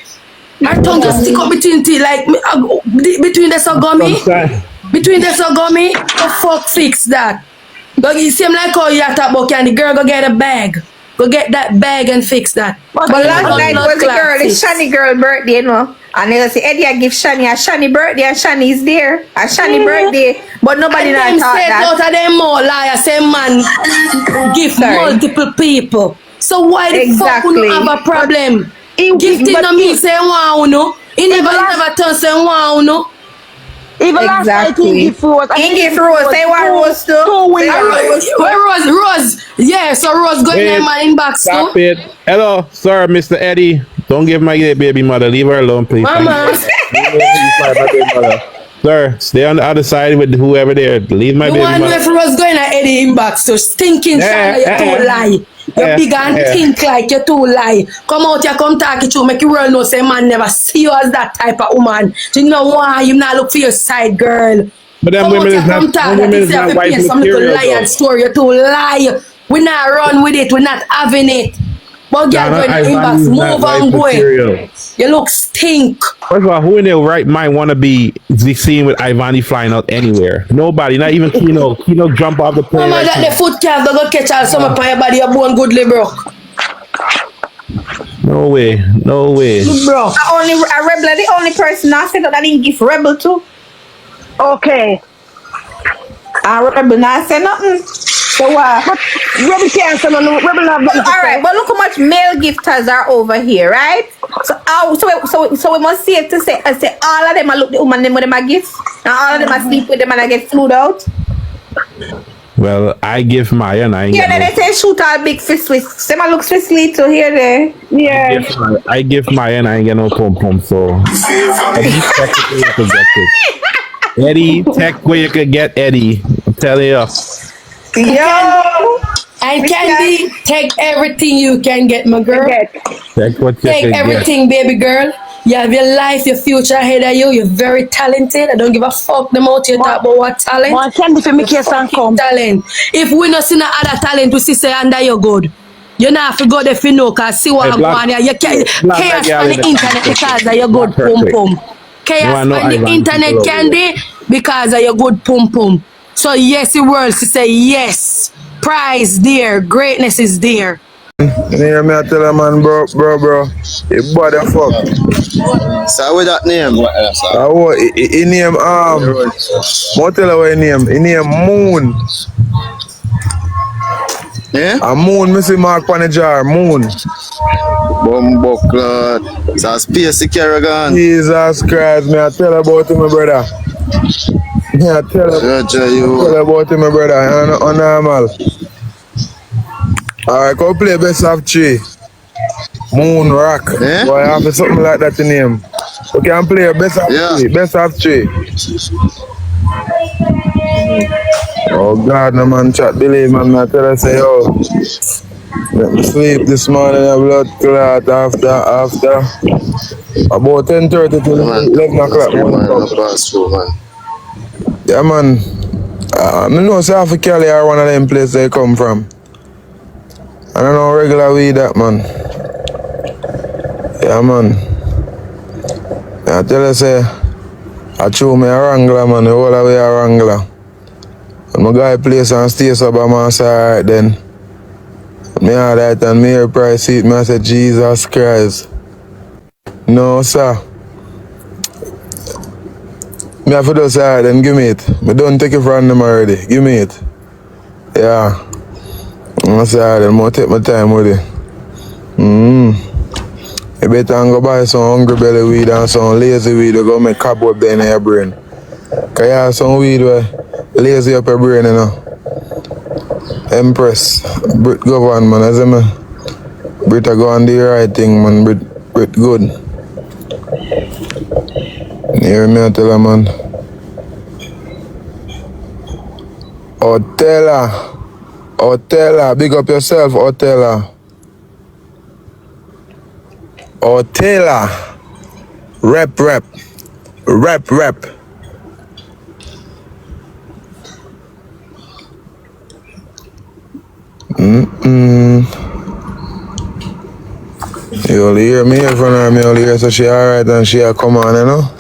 Speaker 3: Her tongue just stick up between teeth like between the sogami. Between the sogami, go fuck fix that. Go you seem like how you talk about Khandy. Girl go get a bag. Go get that bag and fix that.
Speaker 6: But last night was the girl, it's Shani girl birthday, you know. And they say, Eddie, I give Shani a Shani birthday and Shani is there. A Shani birthday. But nobody not thought that.
Speaker 3: Out of them more liar, same man gift multiple people. So why the fuck would you have a problem? Gifting no mean say wow, no. He never turn say wow, no.
Speaker 4: Even last night he give rose.
Speaker 6: He give rose. Say what rose too?
Speaker 3: Rose. Yeah, so Rose going in my inbox too.
Speaker 5: Stop it. Hello, sir, Mr. Eddie. Don't give my baby mother. Leave her alone, please.
Speaker 3: Mama.
Speaker 5: Sir, stay on the other side with whoever there. Leave my baby mother.
Speaker 3: The one if Rose going at Eddie inbox too. Stinking Shauna, you too lie. You big and think like you too lie. Come out here, come talk it through. Make you world know say man never see you as that type of woman. So you know why you not look for your side girl.
Speaker 5: But them women is not white
Speaker 3: some little
Speaker 5: material.
Speaker 3: lie and story. You too lie. We not run with it. We not having it. But girl,
Speaker 5: Shauna,
Speaker 3: go in the
Speaker 5: Ivany
Speaker 3: inbox,
Speaker 5: is not
Speaker 3: move
Speaker 5: wife
Speaker 3: and go.
Speaker 5: material.
Speaker 3: You look stink.
Speaker 5: First of all, who in their right mind want to be seen with Ivany flying out anywhere? Nobody, not even Kino. Kino jump off the plane
Speaker 3: Mama,
Speaker 5: right
Speaker 3: that
Speaker 5: now.
Speaker 3: the foot calf don't go catch all summer upon your body, your bone goodly broke.
Speaker 5: No way, no way.
Speaker 3: Bro.
Speaker 6: A rebel, the only person I said that I didn't give rebel to.
Speaker 4: Okay.
Speaker 6: A rebel not say nothing. So what?
Speaker 4: But Rebel can't say no, Rebel have nothing to
Speaker 6: All right,
Speaker 4: say.
Speaker 6: but look how much male gifters are over here, right? So we must see it to say, all of them are look the woman them with them a gift, and all of them are sleep with them and I get flued out.
Speaker 5: Well, I give Maya and I ain't
Speaker 6: Yeah,
Speaker 5: get
Speaker 6: then
Speaker 5: no.
Speaker 6: they say shoot all big Swiss. Them a look Swissly to here there.
Speaker 4: Yeah.
Speaker 5: I give Maya and I ain't get no pom pom. So Eddie, technically you could get it. Eddie, tech where you could get Eddie. I'm telling you.
Speaker 6: Yo.
Speaker 3: And Candy, take everything you can get, my girl.
Speaker 4: Get.
Speaker 5: Check what you
Speaker 3: Take
Speaker 5: could get.
Speaker 3: everything, baby girl. You have your life, your future ahead of you. You're very talented. I don't give a fuck the amount you talk about what talent.
Speaker 4: One candy for me case and come.
Speaker 3: Talent. If we not see no other talent, we see say under you good. You not have to go there for no, cause see what
Speaker 5: Hey,
Speaker 3: I'm
Speaker 5: black-
Speaker 3: going here. You can't
Speaker 5: black
Speaker 3: chaos
Speaker 5: girl
Speaker 3: on
Speaker 5: in
Speaker 3: the
Speaker 5: the
Speaker 3: internet
Speaker 5: comment
Speaker 3: because
Speaker 5: section.
Speaker 3: of your good
Speaker 5: Black her
Speaker 3: pum
Speaker 5: quick.
Speaker 3: pum. Chaos
Speaker 5: I know
Speaker 3: on the
Speaker 5: Ivany
Speaker 3: internet
Speaker 5: people over
Speaker 3: candy because of your good pum pum. So yes, the world to say yes. Prize there, greatness is there.
Speaker 7: You hear me? I tell a man, bro. You bother fuck.
Speaker 8: So with that name?
Speaker 7: He name, what tell her what he name? He name Moon.
Speaker 8: Yeah?
Speaker 7: A Moon, me see mark on the jar, Moon.
Speaker 8: Bumbuckler. So space Carrigan.
Speaker 7: Jesus Christ, me I tell her about him, my brother. Me I tell her about him, my brother. Normal. Alright, go play best of 3. Moon Rock.
Speaker 8: Eh?
Speaker 7: Boy, I have something like that in him. We can play best of 3. Best of 3. Oh God, no man chat believe man. I tell her say, yo, let me sleep this morning. A blood clot after about 10:30 to 11 o'clock.
Speaker 8: Man.
Speaker 7: Yeah man. I know say I Cali are one of them places they come from. I don't know regular weed that man. Yeah man. I tell her say I chew me a wrangler man, the whole way a wrangler. And my guy place and stay so by my side then. Me all that and me hear price seat, me I say Jesus Christ. No sir. Me have to do side then give me it. Me don't take it from them already. Give me it. Yeah. I say then I'll take my time with it. You better go buy some hungry belly weed and some lazy weed to go make cobweb there in your brain. Cause you have some weed where lazy up your brain, you know. Empress, Brit govern man, as me. Brit a go on the right thing man, Brit good. You hear me I tell her man. Otella, big up yourself, Otella. Rep. You only hear me in front of me, only hear so she alright and she a come on, you know?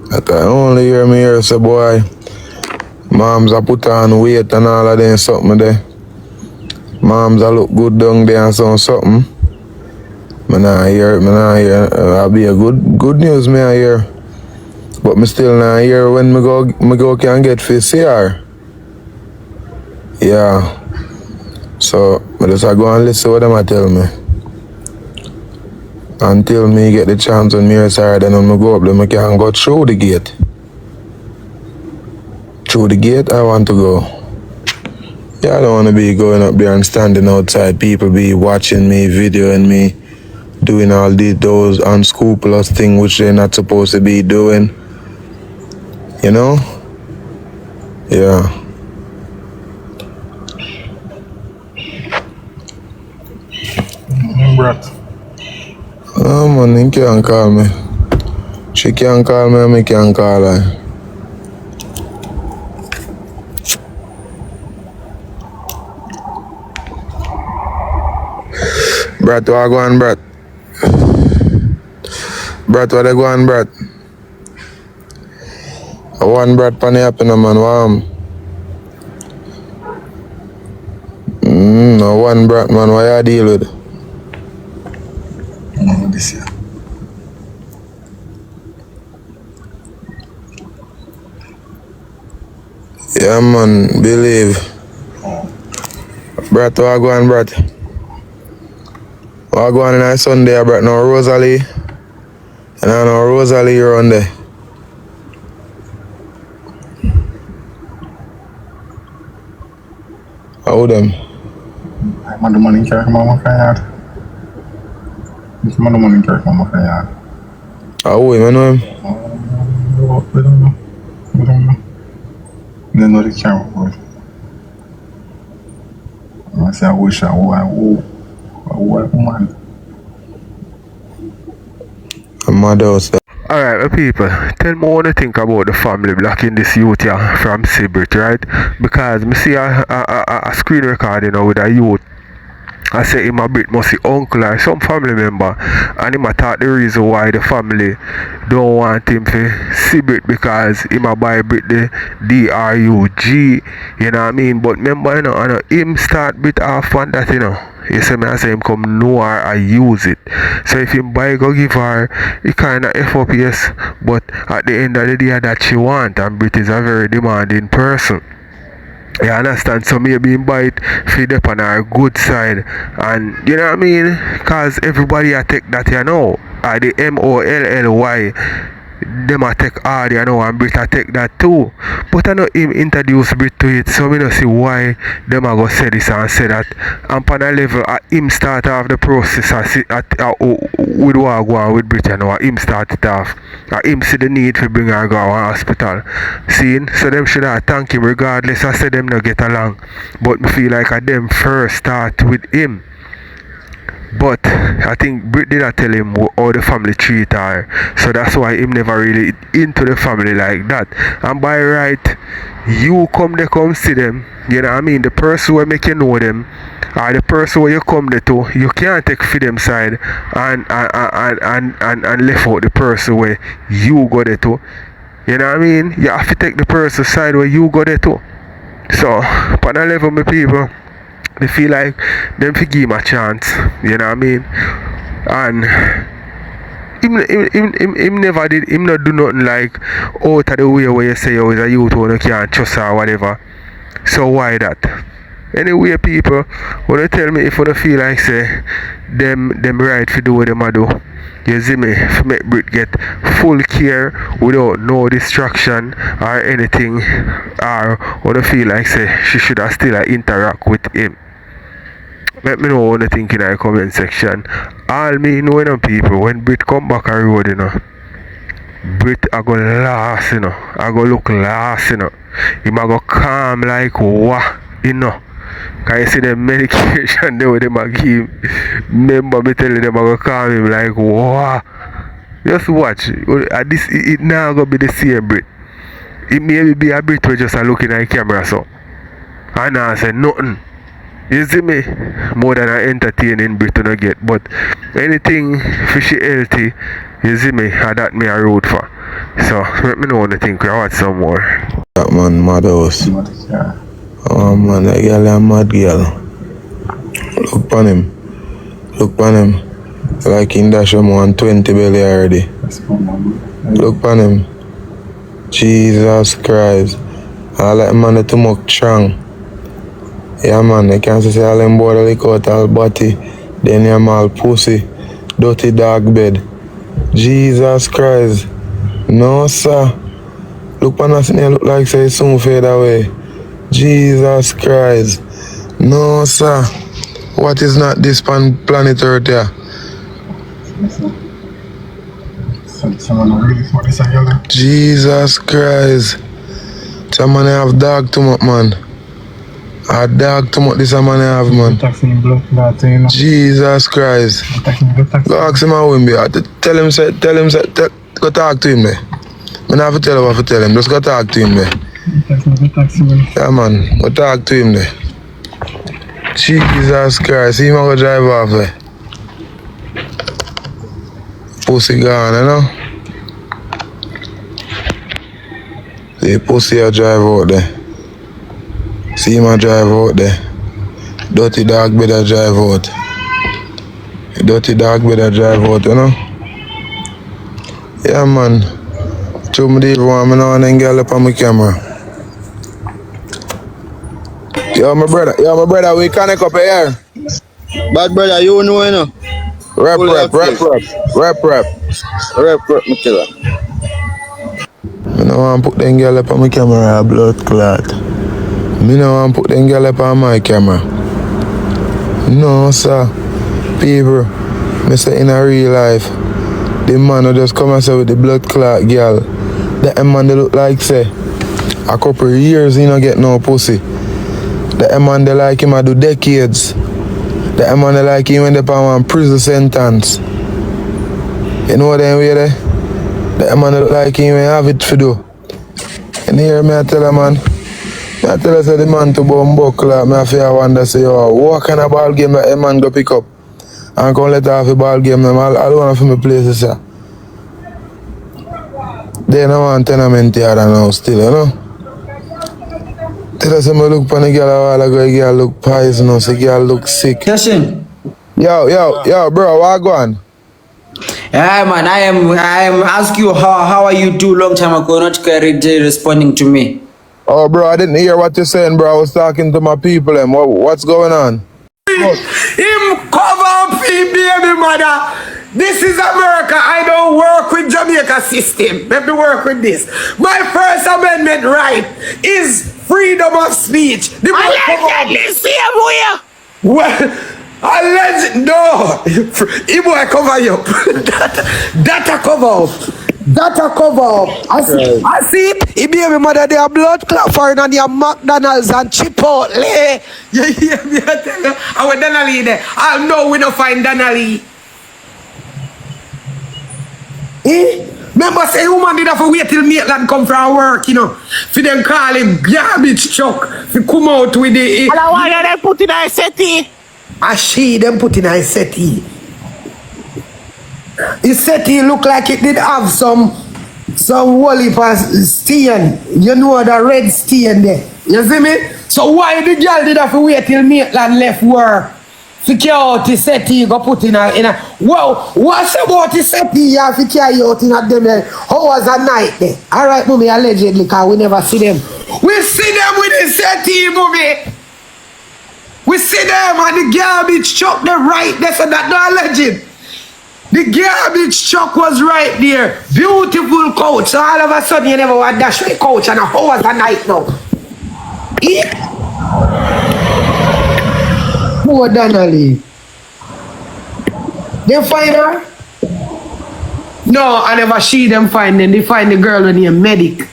Speaker 7: That I only hear me here, so boy, moms a put on weight and all of them something there. Moms a look good down there and something. Me nah hear. I'll be a good news me I hear. But me still not hear when me go can get for CR. Yeah. So I just go and listen what them a tell me. Until me get the chance on me side, then when I go up, then I can go through the gate. Through the gate, I want to go. Yeah, I don't want to be going up there and standing outside. People be watching me, videoing me, doing all those unscrupulous things which they're not supposed to be doing. You know? Yeah.
Speaker 5: Brat.
Speaker 7: Oh man, he can't call me. She can't call me and me can't call her. Brat, what go on, brat? Brat, what they go on, brat? One brat pan the happen, man, warm. No one brat, man, what you deal with?
Speaker 9: This year.
Speaker 7: Yeah, man, believe. Brat, what go on, brat? What go on in a Sunday, brat? No Rosalie. And I know Rosalie around there. How them?
Speaker 9: I'm on the money carry mama yard. I'm on the money carry mama yard.
Speaker 7: How him, I know him?
Speaker 9: We don't know. We don't know. They know the camera boy. I say I wish I were man.
Speaker 7: I'm mad house.
Speaker 1: Alright, my people, tell me what you think about the family blocking this youth here from Sibrit, right? Because me see a screen recording with a youth. I say him a bit must see uncle or some family member, and him a thought the reason why the family don't want him to Sibrit because him a buy Brit the DRUG, you know what I mean? But remember, you know, him start bit off on that, you know. You see me, I say him come know her and use it. So if him buy go give her, he kinda F up, yes, but at the end of the day that she want, and Brit is a very demanding person. You understand? So maybe him buy it feed up on our good side, and you know what I mean? Cause everybody I take that, you know, the MOLLY, them I take hard, you know, and Brit I take that too. But I know him introduce Brit to it, so I don't see why them I go say this and say that. And on a level, him start off the process with what I go on with Brit, you know, him start it off. Him see the need to bring her go to hospital. See, so them should have thank him regardless. I say them not get along, but me feel like them first start with him. But I think Brit did not tell him how the family treat her, so that's why him never really into the family like that. And by right, you come see them, you know what I mean? The person who make you know them, or the person where you come there to, you can't take for them side and left out the person where you go there to. You know what I mean? You have to take the person side where you go there to. So, on a level, my people, they feel like them to give him a chance, you know what I mean? And him never did, him not do nothing like out of the way where you say, oh, it's a youth who you can't trust or whatever. So why that? Anyway, people, when you tell me if you feel like say them right to do what them do, you see me, to make Brit get full care without no distraction or anything, or when you feel like say she should have still interact with him. Let me know what you think in the comment section. All me knowing people, when Brit come back on road, you know, Brit I go last, you know. I go look last, you know. Him I go calm like what, you know. Cause you see the medication they them a give. Remember me telling them I go calm him like what. Just watch. This it now gonna be the same Brit. It may be a Brit where just looking at the camera so. And I say nothing. You see me? More than an entertaining Brit to get. But anything fishy healthy, you see me? That me a road for. So let me know what you think. I watch some more.
Speaker 7: That man, mad house. Oh man, that girl a mad girl. Look on him. Look on him. Like in dash him 120 belly already. Look on him. Jesus Christ. I like man too much strong. Yeah man, I can't say all them boy lick out all body. Then them all pussy. Dirty dog bed. Jesus Christ. No sir. Look on us and look like say soon fade away. Jesus Christ. No sir. What is not this planet Earth here? Jesus Christ. Someone have dog too much, man. A dog too much this man have, man. Jesus Christ. Go ask him how him be. Tell him, go talk to him there. I don't have to tell him what to tell him. Just go talk to him there. Yeah, man. Go talk to him there. Jesus Christ. He might go drive off there. pussy gone, you know? The pussy a drive out there. See him a drive out there. Dirty dog better drive out. Dirty dog better drive out, you know? Yeah, man. Show me the even want me now and then girl up on my camera. Yo, my brother, we connect up here.
Speaker 8: Bad brother, you know, you know.
Speaker 7: Rap,
Speaker 8: Me killer.
Speaker 7: Me no want put them girl up on my camera, blood clot. Me no want put them girl up on my camera. No, sir. People, me say in a real life, the man who just come and say with the blood clot girl, that man they look like say, a couple of years he no get no pussy. That man they like him I do decades. That man they like him when they put one prison sentence. You know them way there? That man they look like him when have it for do. And here me I tell a man, I tell her say the man to bomb buckle, me I feel wonder say, yo, what kind of ball game that man go pick up? And come let her have a ball game, I don't want to me places, sir. They don't want tenement here now still, you know? Tell her say me look for the girl a while ago, the girl look poisonous, the girl look sick.
Speaker 10: Listen.
Speaker 7: Yo, bro, what go on?
Speaker 10: Yeah, man, I am ask you how are you two long time ago, not responding to me.
Speaker 7: Oh, bro, I didn't hear what you're saying, bro. I was talking to my people, and what's going on?
Speaker 11: Him cover up him, baby mother. This is America. I don't work with Jamaica system. Let me work with this. My First Amendment right is freedom of speech. Allegedly, same way. Well, no. He boy cover you up. Data cover up. Data cover up. I see it. He baby mother, they are blood clot foreign and your McDonald's and Chipotle. You hear me? I tell you. I want Donnelly there. I know we don't find Donnelly. Remember say woman did have to wait till Maitland come from work, you know. For them call him garbage truck. For come out with the... And why they put in a settee? And she them put in a settee. His settee look like it did have some woolly stain. You know the red stain there. You see me? So why the girl did have to wait till Maitland left work? Security settee go put in a whoa, what's about the settee you have to carry out in a them hours a night there? Alright, mommy, allegedly, because we never see them. We see them with the settee, mommy. We see them and the garbage truck there right there, so that's not alleged. The garbage truck was right there. Beautiful couch. So all of a sudden you never want dash with couch and a hours a night now. Yeah. Poor Donnelly. They find her? No, I never see them find them. They find the girl named Medic.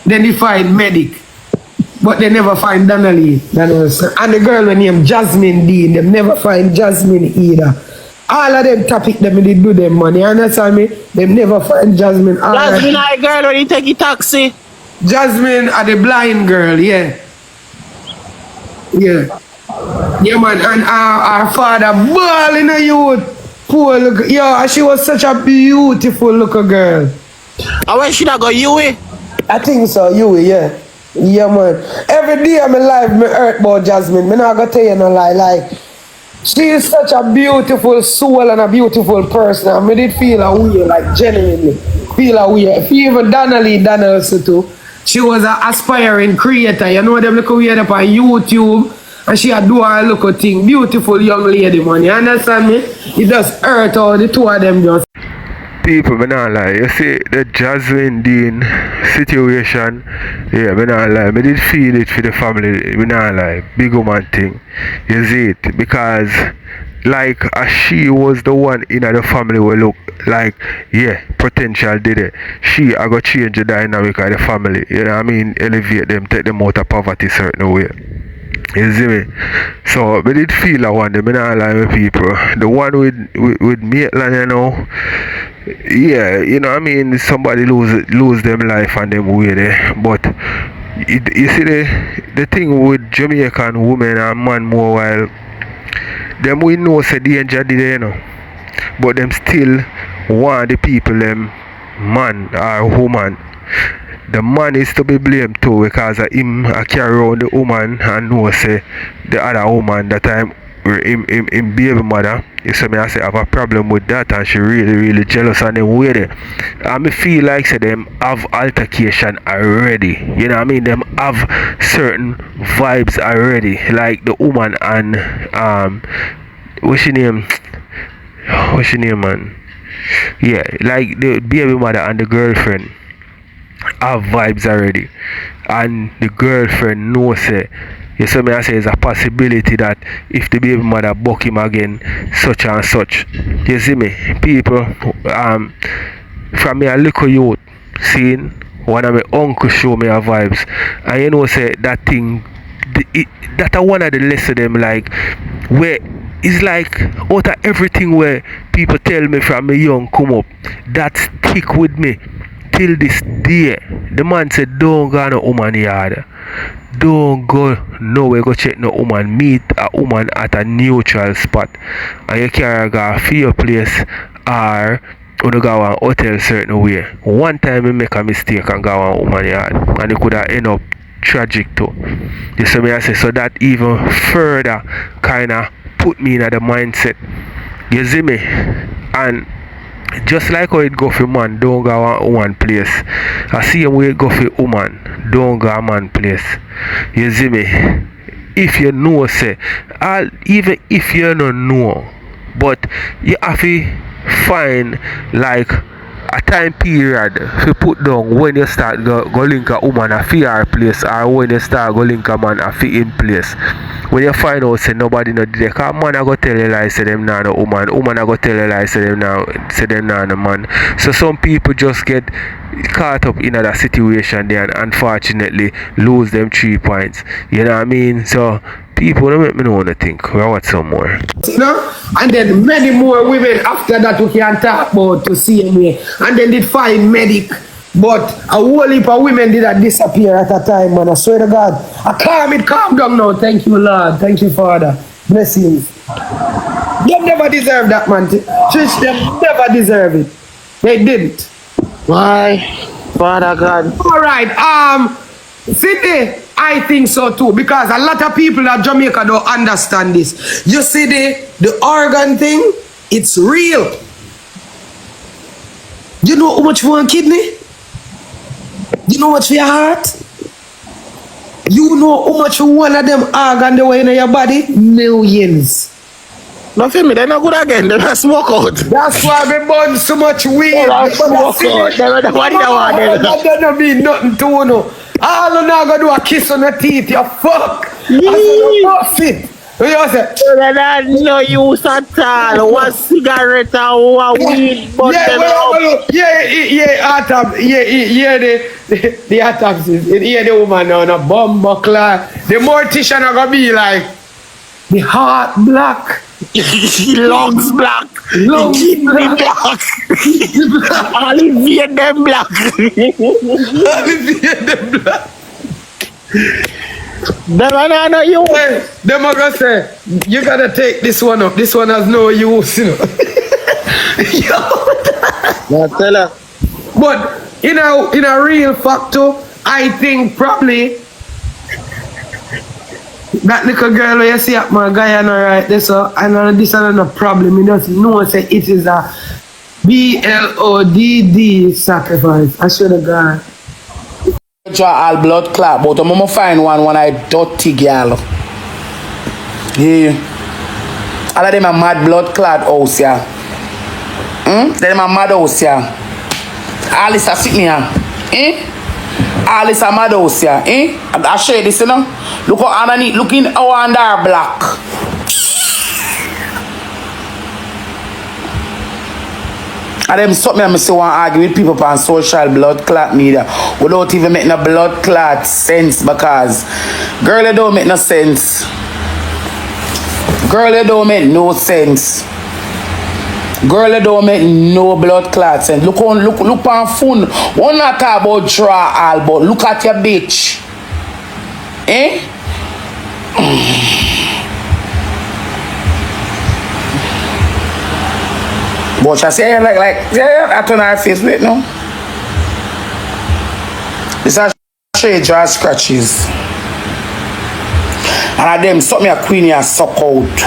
Speaker 11: Then they find Medic. But they never find Donnelly. And the girl named Jasmine Dean. They never find Jasmine either. All of them topic them and they do them money. You understand me? They never find Jasmine. Jasmine are the girl when you take a taxi. Jasmine are the blind girl, yeah. Yeah. Yeah, man, and our father ball in a youth. Poor look, yo, she was such a beautiful looking girl. And when she not go Yui? I think so, Yui, yeah. Yeah, man. Every day of my life, me hurt about Jasmine. Me not gonna tell you no lie, like, she is such a beautiful soul and a beautiful person. And me did feel a way, like, genuinely feel a way. If you even Donnelly also too, she was an aspiring creator. You know them look weird up on YouTube. And she do her little thing. Beautiful young lady, man. You understand me? It just hurt all the two of them just.
Speaker 1: People, me not lie. You see the Jasmine Dean situation, yeah, me not lie. Me did feel it for the family, me not lie. Big woman thing. You see it? Because like she was the one in the family who look like, yeah, potential did it. She I got change the dynamic of the family. You know what I mean? Elevate them, take them out of poverty certain way. You see me? So we did feel that one day, me not lie with people. The one with Maitland, you know, yeah, you know what I mean, somebody lose them life and them way there. But you see the thing with Jamaican women and man more while them we know say danger did, you know. But them still want the people them man or woman. The man is to be blamed too because him carry around the woman and know say the other woman that time him baby mother. You see me I say have a problem with that and she really jealous and them with it. And me feel like say them have altercation already. You know what I mean? Them have certain vibes already. Like the woman and what's your name? What's your name, man? Yeah, like the baby mother and the girlfriend have vibes already, and the girlfriend knows it. You see me I say it's a possibility that if the baby mother buck him again, such and such. You see me, people, from me a little youth, seeing one of my uncle show me a vibes, and you know say that thing, that are one of the less of them like where. It's like out of everything where people tell me from me young come up, that stick with me till this day. The man said don't go no woman yard. Don't go nowhere go check no woman. Meet a woman at a neutral spot. And you can't go for your place or you go to a hotel certain way. One time I make a mistake and go a woman yard and it could have end up tragic too. You see me I say so that even further kinda put me in the mindset. You see me? And just like how it go for man, don't go a woman place. I see him way it go for woman, don't go a man place. You see me? If you know say, even if you don't know, but you have to find like a time period to put down when you start go link a woman a fear place or when you start go link a man a fit in place. When you find out say nobody no there, cause man I go tell you like say them now no woman I go tell you like say them now no man. So some people just get caught up in that situation there and unfortunately lose them 3 points. You know what I mean? So people don't make me know what to think. We want some more.
Speaker 11: You know? And then many more women after that we can talk about to see me. And then did find medic. But a whole heap of women did not disappear at a time, man. I swear to God. Calm down now. Thank you, Lord. Thank you, Father. Blessings. They never deserve that, man. Trish, they never deserve it. They didn't.
Speaker 12: Why? Father God.
Speaker 11: Alright, Sydney, I think so too, because a lot of people at Jamaica don't understand this. You see the organ thing, it's real. You know how much for one kidney? You know how much for your heart? You know how much for one of them organ they were in your body? Millions.
Speaker 12: No feel me, they're not good again, they're not smoke out.
Speaker 11: That's why we burn so much weed.
Speaker 12: They're not smoke out, they're not one
Speaker 11: that don't mean nothing to you know. All you now gonna do a kiss on the teeth, you fuck. I said, you say?
Speaker 12: They're not no use at all. One cigarette or one weed, but
Speaker 11: the autopsies. The woman on a bomb buckler. The mortician are gonna be like, the heart black.
Speaker 12: Lungs black. Kidney black. Olivier them black.
Speaker 11: Olivier them black.
Speaker 12: Them are not you.
Speaker 11: Them are gonna say, you gotta take this one up. This one has no use, you know.
Speaker 12: Now tell her.
Speaker 11: But in a real factor, I think probably that little girl where you see at my guy and right there, so I know this is not a problem. You just know say it is a BLODD sacrifice. I should have gone.
Speaker 13: Draw all blood clot, but I'm gonna find one I dirty girl. Yeah. All of them are mad blood clot house, yeah. Them are mad house, yeah. All this a sit me here. All this a mad house, yeah. I show you this, you know. Look how underneath, looking how under black. And them something I still want to argue with people on social blood clot media without even making a blood clot sense, because girl, it don't make no sense. Girl, it don't make no sense. Girl, it don't make no blood clot sense. Look on phone. One not talk about draw all, but look at your bitch. But I say I turn her face with no. This are straight jaw scratches. And of them something a queen here suck out.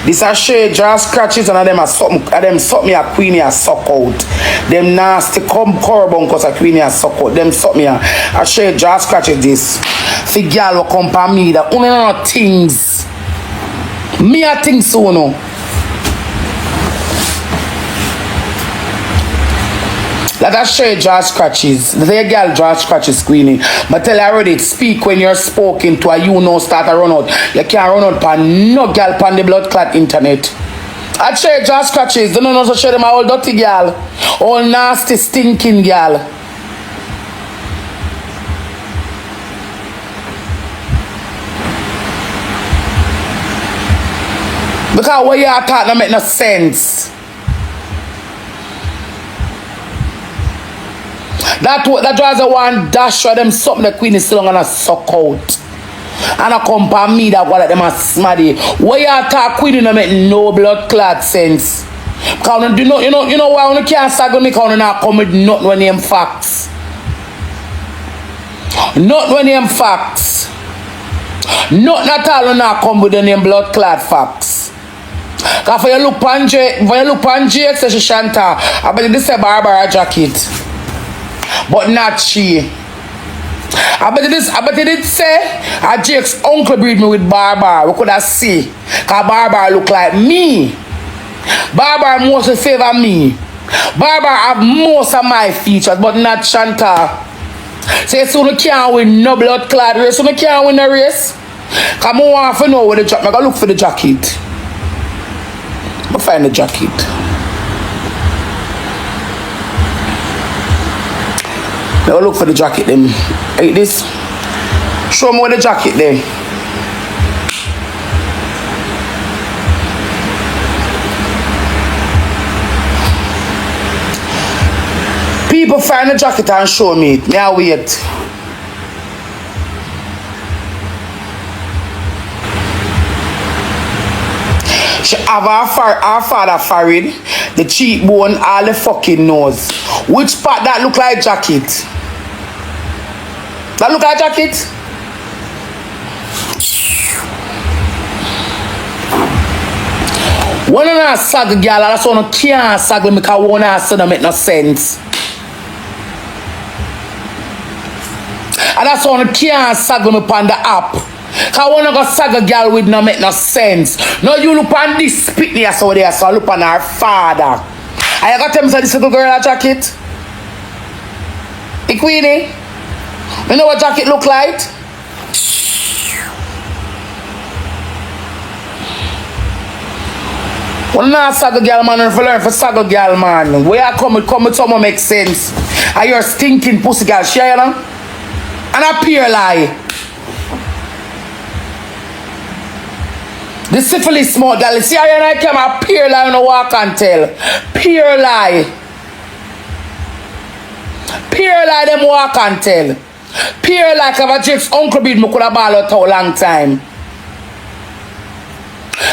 Speaker 13: This are straight jaw scratches and of them something a queen here suck out. Them nasty carbon cause a queen here suck out. Them something a straight jaw scratches this. The girl will come for me that only know things. Me a think so no. That are straight jaw scratches. The girl jaw scratches screening. But tell her already, speak when you're spoken to her, you know start to run out. You can't run out for no girl on the blood clot internet. I straight jaw scratches. Don't know so show them all dirty girl. All nasty stinking girl. Because what you are talking don't make no sense. That draws a one dash for them something the queen is still gonna suck out. And I come for me that one of them are smaddy. What you talk queen don't make no blood clot sense. Because you know why you can't start with me because you not come with nothing when them facts. Not when them facts. Not all you not come with them blood clot facts. Because for you look on Jake, say she Shanta, I bet this is a Barbara jacket. But not she. I bet it did say Jake's uncle breed me with Barbara. We could have see. Because Barbara look like me. Barbara mostly favor me. Barbara have most of my features, but not Shanta. Say so you can't win no blood clot race. So you can't win a race. Because I want to know where the jacket. I gotta look for the jacket. I'll find the jacket. Now look for the jacket then. Like this. Show me where the jacket there. People find the jacket and show me it. Now wait. She have our father Farid, the cheekbone, all the fucking nose. Which part that look like jacket? That look like jacket? One of them sag girl, that's one can't sag me because one of them don't make no sense. And that's one can't sag me upon the app. Because one of them sag a girl with no make no sense. No, you look on this picnic so there, so look on her father. I got them say this little girl a jacket. The queenie. You know what jacket look like? Well, not sag a girl, man, if you learn for sag a girl, man. Where I come with someone make sense. And you're stinking pussy girl, share you know? And a pure lie. The syphilis small girl, see how you and I came a pure lie on a walk and tell. Pure lie. Pure lie them walk and tell. Pure like of a Jake's uncle beat me could have ball out a long time.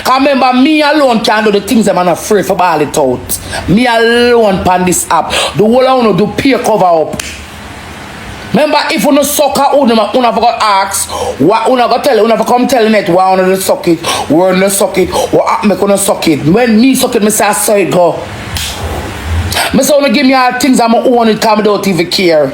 Speaker 13: Cause remember me alone can do the things I'm not afraid for ball it out. Me alone pan this app. The whole I wanna do peer cover up. Remember if you no suck out una forgot ask what una go tell una for come tell net why una suck it, where una suck it, what app make una suck it. When me suck it, me say I saw it go. Me say una give me all things I'm own it cause I don't even care.